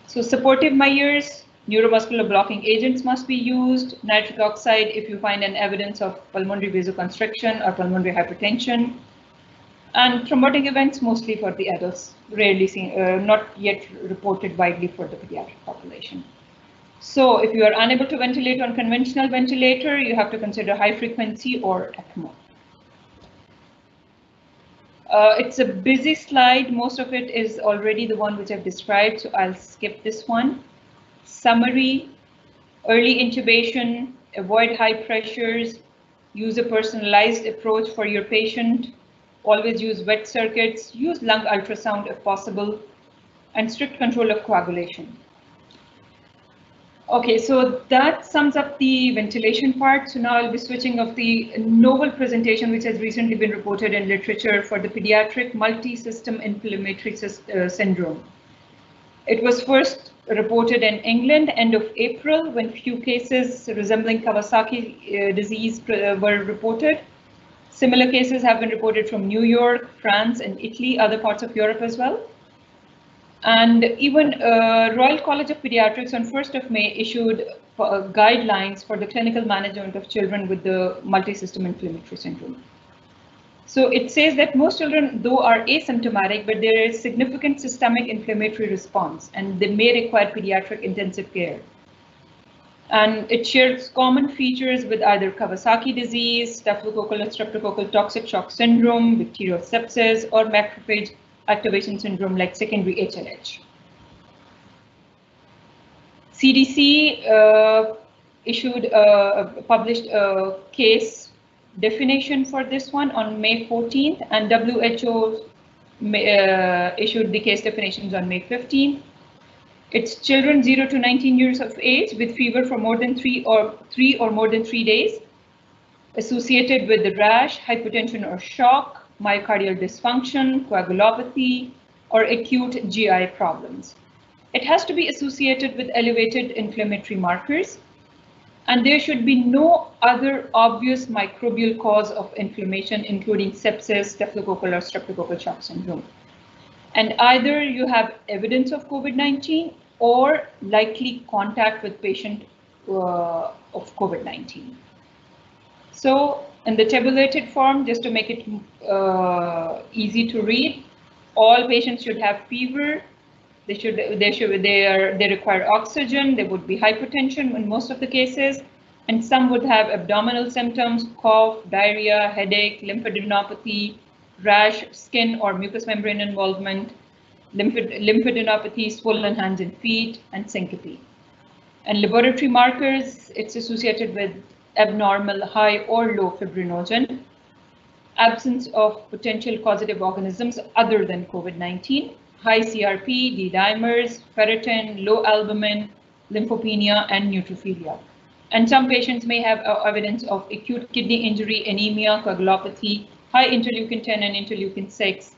So supportive measures, neuromuscular blocking agents must be used. Nitric oxide if you find an evidence of pulmonary vasoconstriction or pulmonary hypertension. And thrombotic events mostly for the adults, rarely seen, not yet reported widely for the pediatric population. So if you are unable to ventilate on conventional ventilator, you have to consider high frequency or ECMO. It's a busy slide. Most of it is already the one which I've described, so I'll skip this one. Summary: early intubation, avoid high pressures, use a personalized approach for your patient, always use wet circuits, use lung ultrasound if possible, and strict control of coagulation. Okay, so that sums up the ventilation part. So now I'll be switching of the novel presentation which has recently been reported in literature for the pediatric multi-system inflammatory syndrome. It was first reported in England end of April when few cases resembling Kawasaki disease were reported. Similar cases have been reported from New York, France, and Italy, other parts of Europe as well. And even Royal College of Pediatrics on 1st of May issued guidelines for the clinical management of children with the multisystem inflammatory syndrome. So it says that most children, though, are asymptomatic, but there is significant systemic inflammatory response, and they may require pediatric intensive care. And it shares common features with either Kawasaki disease, staphylococcal or streptococcal toxic shock syndrome, bacterial sepsis, or macrophage activation syndrome like secondary HLH. CDC published a case definition for this one on May 14th, and WHO issued the case definitions on May 15th. It's children 0 to 19 years of age with fever for more than 3 or more than 3 days, associated with the rash, hypotension or shock, myocardial dysfunction, coagulopathy, or acute GI problems. It has to be associated with elevated inflammatory markers, and there should be no other obvious microbial cause of inflammation, including sepsis, staphylococcal or streptococcal shock syndrome. And either you have evidence of COVID-19 or likely contact with patient of COVID-19. So in the tabulated form, just to make it easy to read, all patients should have fever. They require oxygen. There would be hypotension in most of the cases, and some would have abdominal symptoms, cough, diarrhea, headache, lymphadenopathy, rash, skin or mucous membrane involvement, lymphadenopathy, swollen hands and feet, and syncope. And laboratory markers, it's associated with abnormal high or low fibrinogen, absence of potential causative organisms other than COVID-19, high CRP, D-dimers, ferritin, low albumin, lymphopenia, and neutrophilia. And some patients may have evidence of acute kidney injury, anemia, coagulopathy, high interleukin 10 and interleukin 6,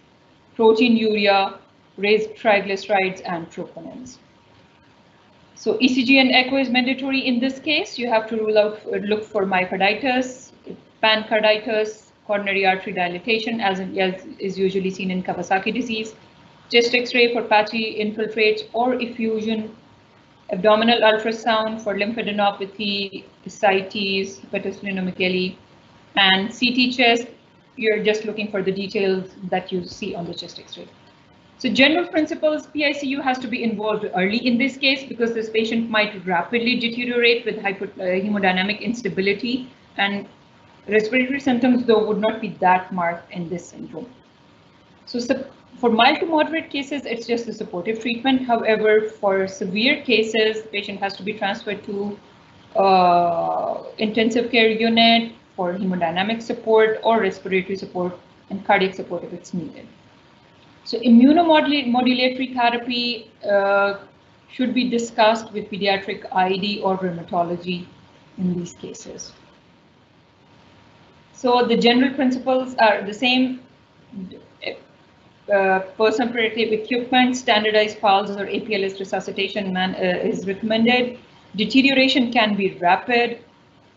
proteinuria, raised triglycerides, and troponins. So ECG and echo is mandatory in this case. You have to look for myocarditis, pancarditis, coronary artery dilatation, as is usually seen in Kawasaki disease, chest X-ray for patchy infiltrate or effusion, abdominal ultrasound for lymphadenopathy, ascites, hepatosplenomegaly, and CT chest. You're just looking for the details that you see on the chest X-ray. So general principles, PICU has to be involved early in this case because this patient might rapidly deteriorate with hemodynamic instability, and respiratory symptoms though would not be that marked in this syndrome. So for mild to moderate cases, it's just a supportive treatment. However, for severe cases, the patient has to be transferred to intensive care unit for hemodynamic support or respiratory support and cardiac support if it's needed. So immunomodulatory therapy should be discussed with pediatric ID or rheumatology in these cases. So the general principles are the same. Personal protective equipment, standardized pulse or APLS resuscitation is recommended. Deterioration can be rapid,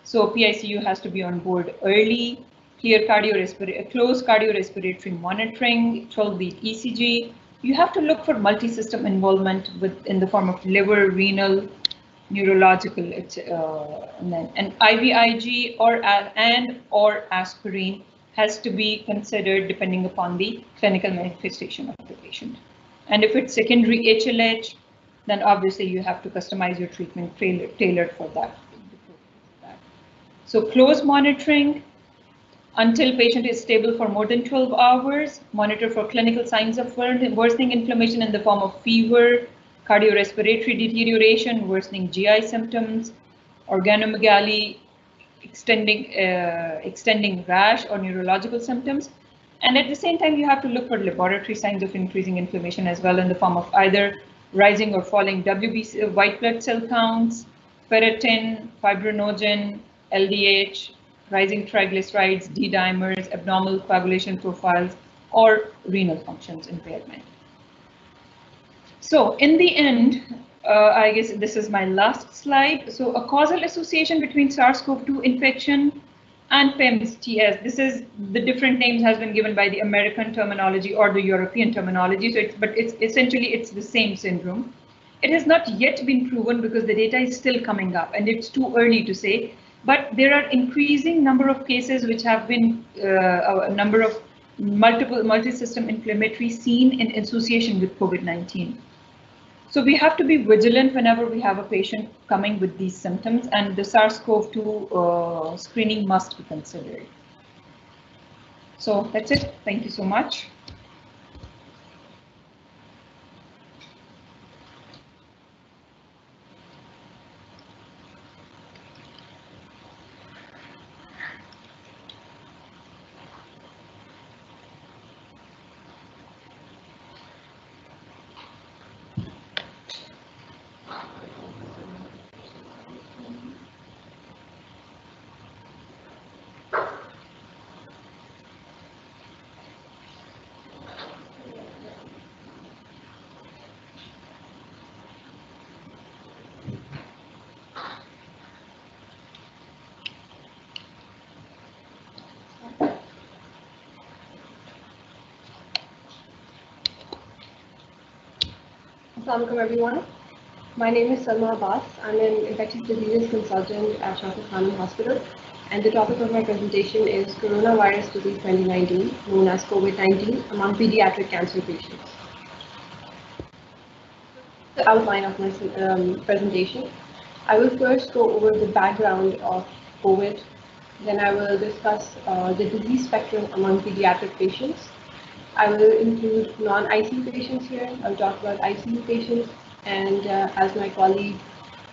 so PICU has to be on board early. Close cardiorespiratory monitoring, 12-lead ECG. You have to look for multi-system involvement in the form of liver, renal, neurological, and IVIG or aspirin has to be considered depending upon the clinical manifestation of the patient. And if it's secondary HLH, then obviously you have to customize your treatment tailored for that. So close monitoring until patient is stable for more than 12 hours, monitor for clinical signs of worsening inflammation in the form of fever, cardiorespiratory deterioration, worsening GI symptoms, organomegaly, extending rash or neurological symptoms. And at the same time, you have to look for laboratory signs of increasing inflammation as well in the form of either rising or falling WBC, white blood cell counts, ferritin, fibrinogen, LDH, rising triglycerides, D-dimers, abnormal coagulation profiles, or renal functions impairment. So in the end, I guess this is my last slide. So a causal association between SARS-CoV-2 infection and PIMS, TS. This is the different names has been given by the American terminology or the European terminology. So it's essentially the same syndrome. It has not yet been proven because the data is still coming up and it's too early to say. But there are increasing number of cases which have been a number of multi-system inflammatory seen in association with COVID-19. So we have to be vigilant whenever we have a patient coming with these symptoms, and the SARS-CoV-2 screening must be considered. So that's it. Thank you so much. Assalamualaikum everyone. My name is Salma Abbas. I'm an infectious diseases consultant at Shaukat Khanum Hospital, and the topic of my presentation is coronavirus disease 2019, known as COVID-19, among pediatric cancer patients. The outline of my presentation. I will first go over the background of COVID, then I will discuss the disease spectrum among pediatric patients. I will include non-ICU patients here. I'll talk about ICU patients, and as my colleague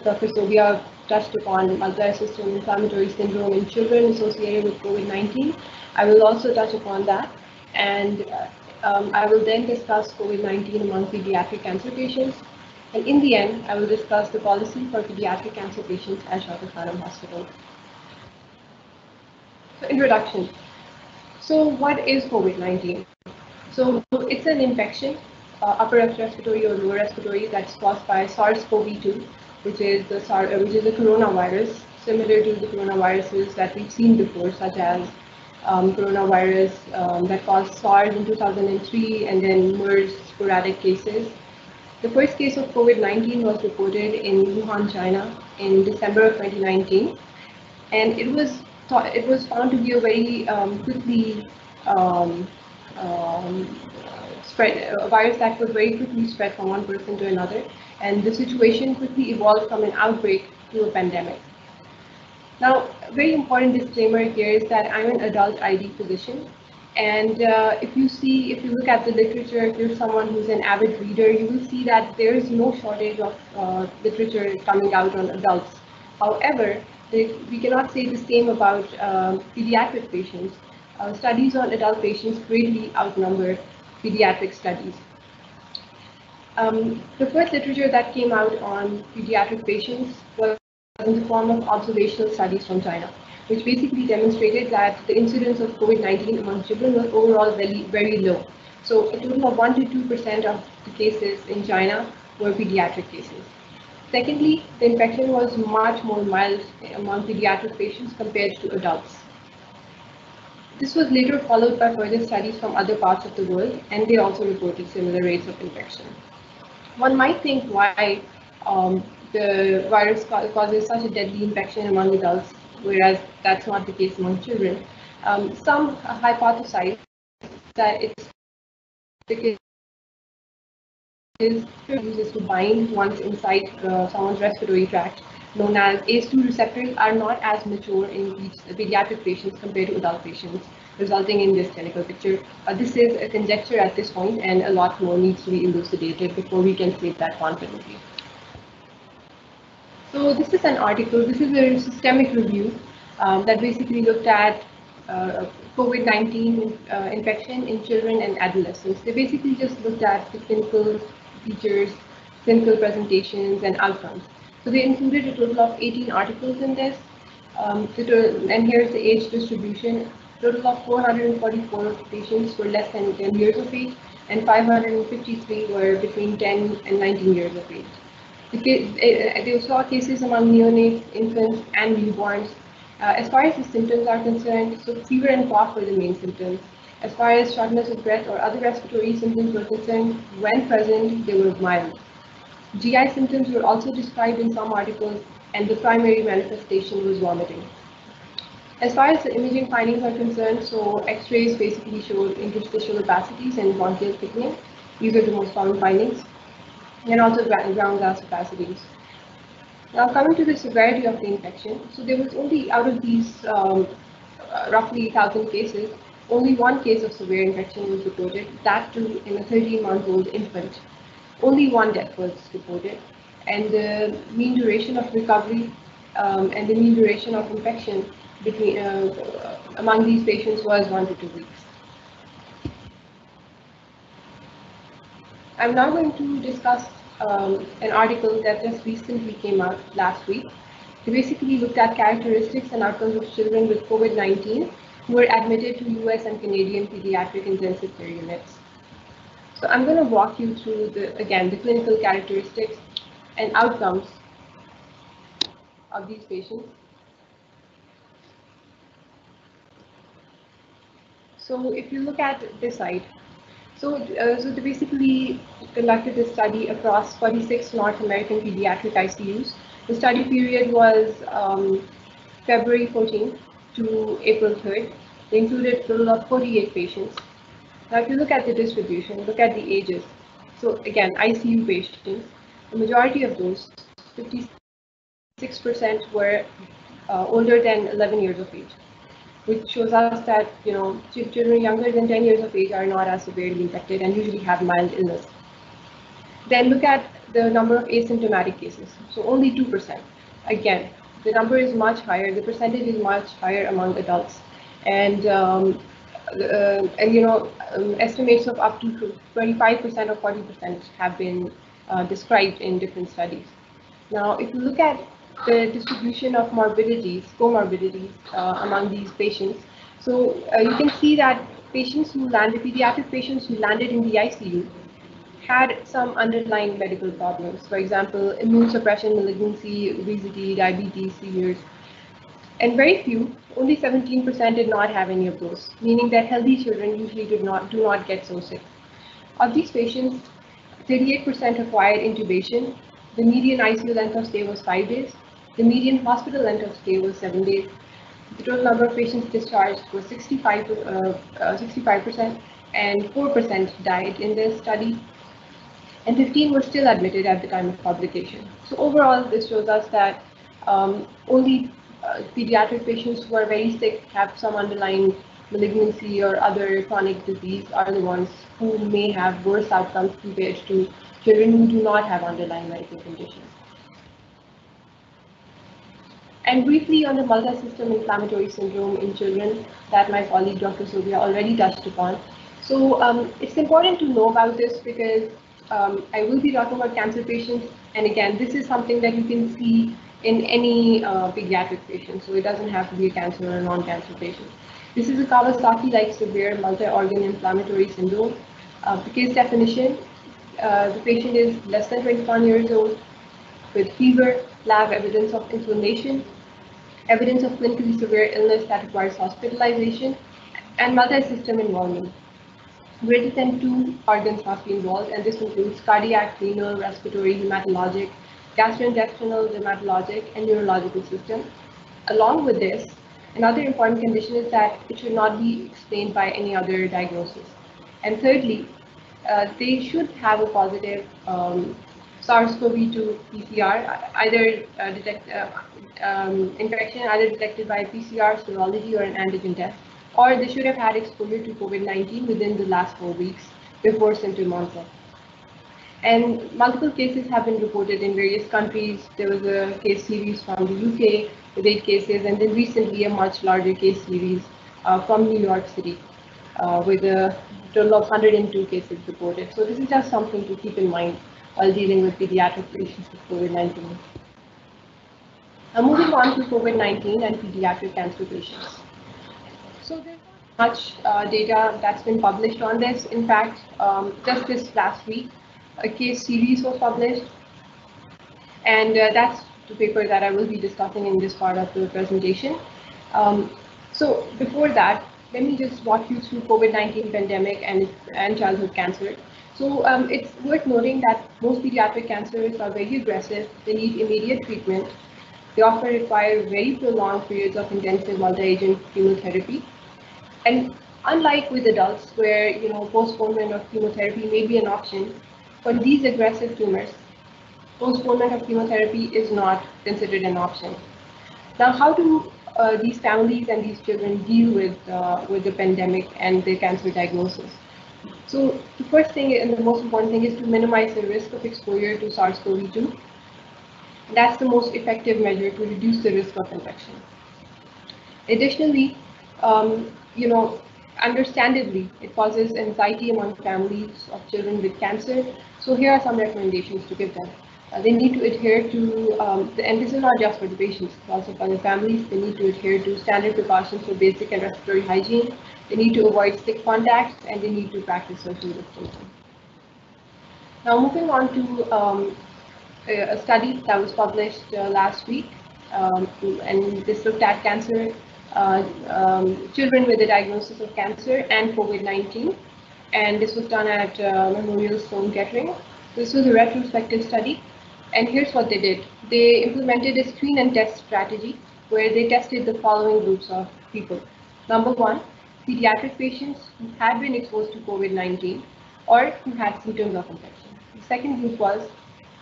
Dr. Sobia touched upon multi-system inflammatory syndrome in children associated with COVID-19, I will also touch upon that, and I will then discuss COVID-19 among pediatric cancer patients, and in the end, I will discuss the policy for pediatric cancer patients at Shaukat Khanum Hospital. So, introduction. So, what is COVID-19? So it's an infection, upper respiratory or lower respiratory, that's caused by SARS-CoV-2, which is the coronavirus, similar to the coronaviruses that we've seen before, such as coronavirus that caused SARS in 2003 and then MERS sporadic cases. The first case of COVID-19 was reported in Wuhan, China, in December of 2019, and it was found to be a very quickly a virus that could very quickly spread from one person to another, and the situation quickly evolved from an outbreak to a pandemic. Now, a very important disclaimer here is that I'm an adult ID physician, and if you look at the literature, if you're someone who's an avid reader, you will see that there is no shortage of literature coming out on adults. However, we cannot say the same about pediatric patients. Studies on adult patients greatly outnumber pediatric studies. The first literature that came out on pediatric patients was in the form of observational studies from China, which basically demonstrated that the incidence of COVID-19 among children was overall very, very low. So a total of 1 to 2% of the cases in China were pediatric cases. Secondly, the infection was much more mild among pediatric patients compared to adults. This was later followed by further studies from other parts of the world, and they also reported similar rates of infection. One might think why the virus causes such a deadly infection among adults, whereas that's not the case among children. Some hypothesize that it's because it uses to bind once inside someone's respiratory tract, known as ACE2 receptors, are not as mature in pediatric patients compared to adult patients, resulting in this clinical picture. This is a conjecture at this point, and a lot more needs to be elucidated before we can state that confidently. So this is an article, this is a systemic review that basically looked at COVID-19 infection in children and adolescents. They basically just looked at the clinical features, clinical presentations, and outcomes. So they included a total of 18 articles in this, and here's the age distribution. A total of 444 patients were less than 10 years of age, and 553 were between 10 and 19 years of age. They saw cases among neonates, infants, and newborns, As far as the symptoms are concerned, so fever and cough were the main symptoms. As far as shortness of breath or other respiratory symptoms were concerned, when present, they were mild. GI symptoms were also described in some articles, and the primary manifestation was vomiting. As far as the imaging findings are concerned, so X-rays basically showed interstitial opacities and bronchial thickening. These are the most common findings, and also ground glass opacities. Now, coming to the severity of the infection, so there was only, out of these roughly 1,000 cases, only one case of severe infection was reported, that too in a 13-month-old infant. Only one death was reported, and the mean duration of recovery and the mean duration of infection between among these patients was 1 to 2 weeks. I'm now going to discuss an article that just recently came out last week. They basically looked at characteristics and outcomes of children with COVID-19 who were admitted to US and Canadian pediatric intensive care units. So I'm going to walk you through the clinical characteristics and outcomes of these patients. So if you look at this slide, so they basically conducted this study across 46 North American pediatric ICUs. The study period was February 14th to April 3rd. They included a total of 48 patients. Now, if you look at the distribution, look at the ages. So again, ICU patients, the majority of those, 56% were older than 11 years of age, which shows us that children younger than 10 years of age are not as severely infected and usually have mild illness. Then look at the number of asymptomatic cases. So only 2%. Again, the number is much higher. The percentage is much higher among adults, and estimates of up to 25% or 40% have been described in different studies. Now, if you look at the distribution of comorbidities among these patients, so you can see that pediatric patients who landed in the ICU had some underlying medical problems. For example, immune suppression, malignancy, obesity, diabetes, seizures. And very few, only 17% did not have any of those, meaning that healthy children usually do not get so sick. Of these patients, 38% required intubation. The median ICU length of stay was 5 days. The median hospital length of stay was 7 days. The total number of patients discharged was 65%, and 4% died in this study, and 15 were still admitted at the time of publication. So overall, this shows us that only pediatric patients who are very sick, have some underlying malignancy or other chronic disease, are the ones who may have worse outcomes compared to children who do not have underlying medical conditions. And briefly on the multi-system inflammatory syndrome in children that my colleague Dr. Sobia already touched upon. So it's important to know about this because I will be talking about cancer patients, and again, this is something that you can see in any pediatric patient, so it doesn't have to be a cancer or a non-cancer patient. This is a Kawasaki-like severe multi-organ inflammatory syndrome. The case definition, the patient is less than 21 years old with fever, lab evidence of inflammation, evidence of clinically severe illness that requires hospitalization, and multi-system involvement. Greater than 2 organs must be involved, and this includes cardiac, renal, respiratory, hematologic, gastrointestinal, dermatologic, and neurological system. Along with this, another important condition is that it should not be explained by any other diagnosis. And thirdly, they should have a positive SARS-CoV-2 PCR, infection either detected by PCR, serology, or an antigen test, or they should have had exposure to COVID-19 within the last 4 weeks before symptom onset. And multiple cases have been reported in various countries. There was a case series from the UK with 8 cases, and then recently a much larger case series from New York City with a total of 102 cases reported. So this is just something to keep in mind while dealing with pediatric patients with COVID-19. Now moving on to COVID-19 and pediatric cancer patients. So there's not much data that's been published on this. In fact, just this last week, a case series was published, and that's the paper that I will be discussing in this part of the presentation. So before that, let me just walk you through COVID-19 pandemic and childhood cancer. So it's worth noting that most pediatric cancers are very aggressive. They need immediate treatment. They often require very prolonged periods of intensive multi-agent chemotherapy. And unlike with adults, where postponement of chemotherapy may be an option, for these aggressive tumors, postponement of chemotherapy is not considered an option. Now, how do these families and these children deal with the pandemic and the cancer diagnosis? So the first thing and the most important thing is to minimize the risk of exposure to SARS-CoV-2. That's the most effective measure to reduce the risk of infection. Additionally, understandably, it causes anxiety among families of children with cancer. So here are some recommendations to give them. They need to adhere to, and this is not just for the patients, it's also for the families. They need to adhere to standard precautions for basic and respiratory hygiene. They need to avoid stick contacts, and they need to practice social distancing. Now, moving on to a study that was published last week, and this looked at cancer, children with a diagnosis of cancer and COVID-19, and this was done at Memorial Sloan Kettering. This was a retrospective study, and here's what they did. They implemented a screen and test strategy where they tested the following groups of people. Number one, pediatric patients who had been exposed to COVID-19 or who had symptoms of infection. The second group was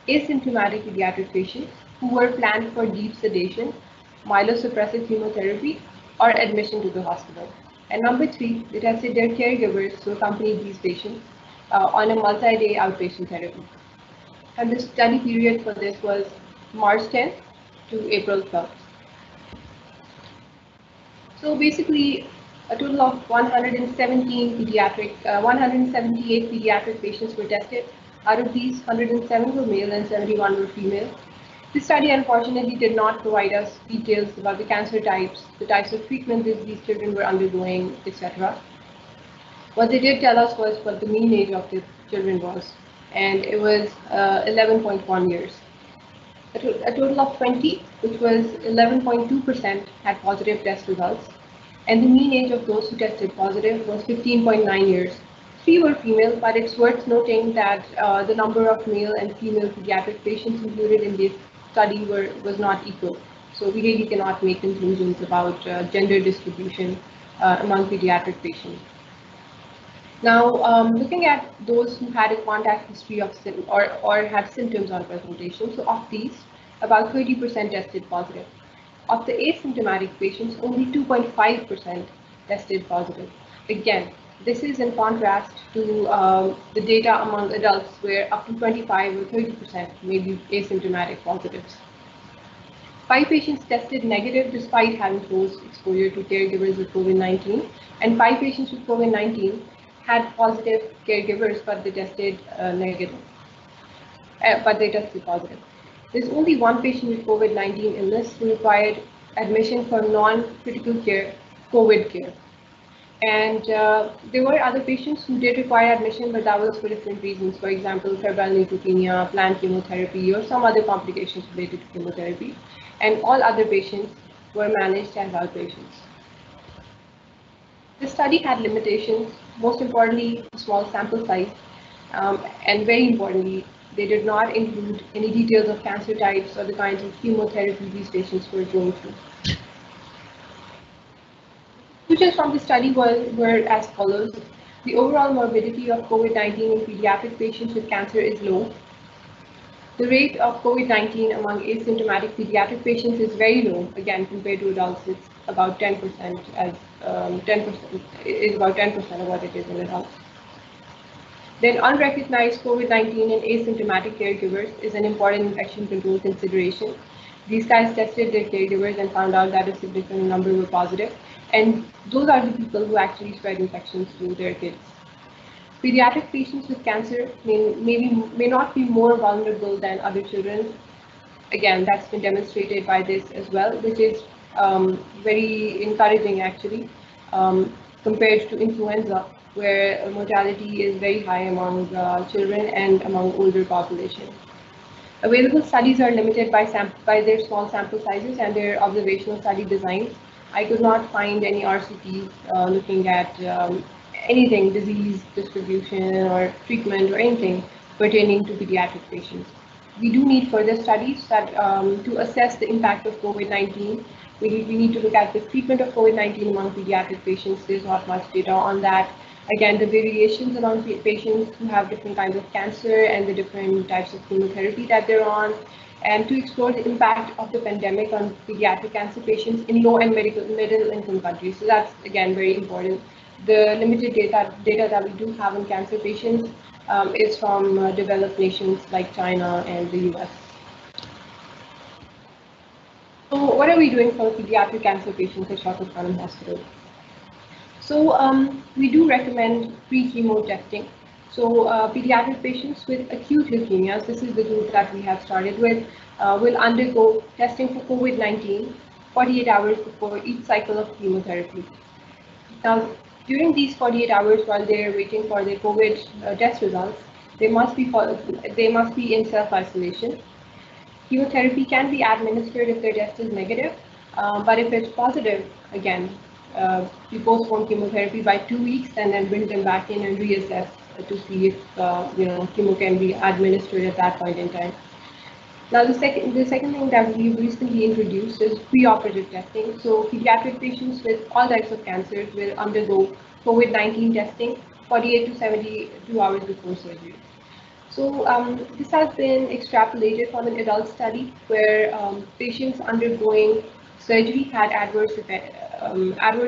asymptomatic pediatric patients who were planned for deep sedation, myelosuppressive chemotherapy, or admission to the hospital. And number three, they tested their caregivers to accompany these patients on a multi-day outpatient therapy. And the study period for this was March 10th to April 12th. So basically, a total of 178 pediatric patients were tested. Out of these, 107 were male and 71 were female. This study unfortunately did not provide us details about the cancer types, the types of treatment these children were undergoing, etc. What they did tell us was what the mean age of the children was, and it was 11.1 years. A total of 20, which was 11.2%, had positive test results, and the mean age of those who tested positive was 15.9 years. 3 were female, but it's worth noting that the number of male and female pediatric patients included in this study was not equal. So we really cannot make conclusions about gender distribution among pediatric patients. Now, looking at those who had a contact history of or had symptoms on presentation, so of these, about 30% tested positive. Of the asymptomatic patients, only 2.5% tested positive. Again, this is in contrast to the data among adults where up to 25 or 30% may be asymptomatic positives. 5 patients tested negative despite having close exposure to caregivers with COVID-19, and 5 patients with COVID-19 had positive caregivers, but they tested negative, but they tested positive. There's only 1 patient with COVID-19 illness who required admission for non-critical care, COVID care. And there were other patients who did require admission, but that was for different reasons. For example, febrile neutropenia, planned chemotherapy, or some other complications related to chemotherapy. And all other patients were managed as outpatients. The study had limitations, most importantly, a small sample size, and very importantly, they did not include any details of cancer types or the kinds of chemotherapy these patients were going through. Conclusions from the study were as follows. The overall morbidity of COVID-19 in pediatric patients with cancer is low. The rate of COVID-19 among asymptomatic pediatric patients is very low. Again, compared to adults, it's about 10%. As 10% is about 10% of what it is in adults. Then unrecognized COVID-19 in asymptomatic caregivers is an important infection control consideration. These guys tested their caregivers and found out that a significant number were positive, and those are the people who actually spread infections to their kids. Pediatric patients with cancer may not be more vulnerable than other children. Again, that's been demonstrated by this as well, which is very encouraging actually, compared to influenza, where mortality is very high among children and among older population. Available studies are limited by their small sample sizes and their observational study designs. I could not find any RCTs looking at anything, disease distribution or treatment or anything pertaining to pediatric patients. We do need further studies that to assess the impact of COVID-19. We need to look at the treatment of COVID-19 among pediatric patients. There's not much data on that. Again, the variations among patients who have different kinds of cancer and the different types of chemotherapy that they're on, and to explore the impact of the pandemic on pediatric cancer patients in low and middle income countries. So that's, again, very important. The limited data that we do have on cancer patients is from developed nations like China and the US. So what are we doing for pediatric cancer patients at Shaukat Khanum Hospital? So we do recommend pre-chemo testing. So pediatric patients with acute leukemias, this is the group that we have started with, will undergo testing for COVID-19 48 hours before each cycle of chemotherapy. Now, during these 48 hours while they're waiting for their COVID test results, they must be in self-isolation. Chemotherapy can be administered if their test is negative, but if it's positive, again, we postpone chemotherapy by 2 weeks and then bring them back in and reassess to see if chemo can be administered at that point in time. Now, the second thing that we've recently introduced is preoperative testing. So pediatric patients with all types of cancers will undergo COVID-19 testing 48 to 72 hours before surgery. So this has been extrapolated from an adult study where patients undergoing surgery had adverse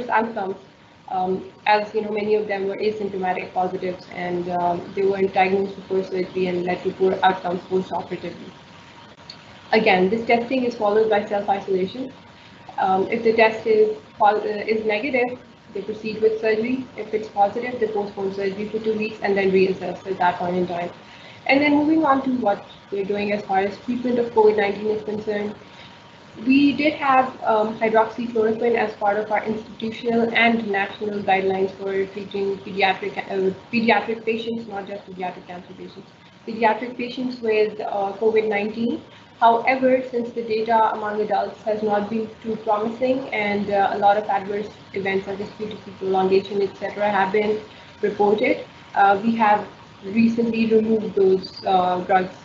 outcomes, as many of them were asymptomatic positives and they weren't diagnosed before surgery and led to poor outcomes post-operatively. Again, this testing is followed by self-isolation. If the test is negative, they proceed with surgery. If it's positive, they postpone surgery for 2 weeks and then reassess at that point in time. And then moving on to what we're doing as far as treatment of COVID-19 is concerned, we did have hydroxychloroquine as part of our institutional and national guidelines for treating pediatric patients, not just pediatric cancer patients, pediatric patients with COVID-19. However, since the data among adults has not been too promising and a lot of adverse events such as QTc prolongation, etc., have been reported, we have recently removed those drugs,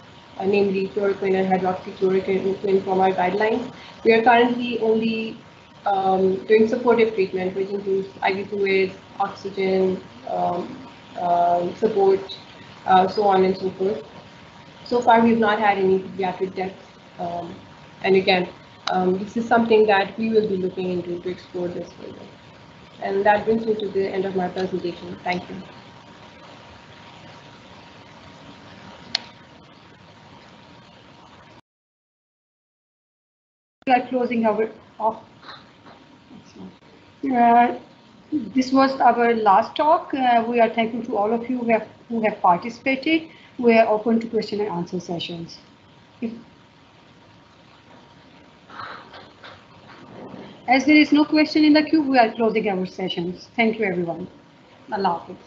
namely chloroquine and hydroxychloroquine from our guidelines. We are currently only doing supportive treatment, which includes IV fluids, oxygen, support, so on and so forth. So far, we've not had any pediatric deaths. And again, this is something that we will be looking into to explore this further. And that brings me to the end of my presentation. Thank you. We are closing our off. This was our last talk. We are thankful to all of you who have participated. We are open to question and answer sessions. As there is no question in the queue, we are closing our sessions. Thank you, everyone. Allah Hafiz.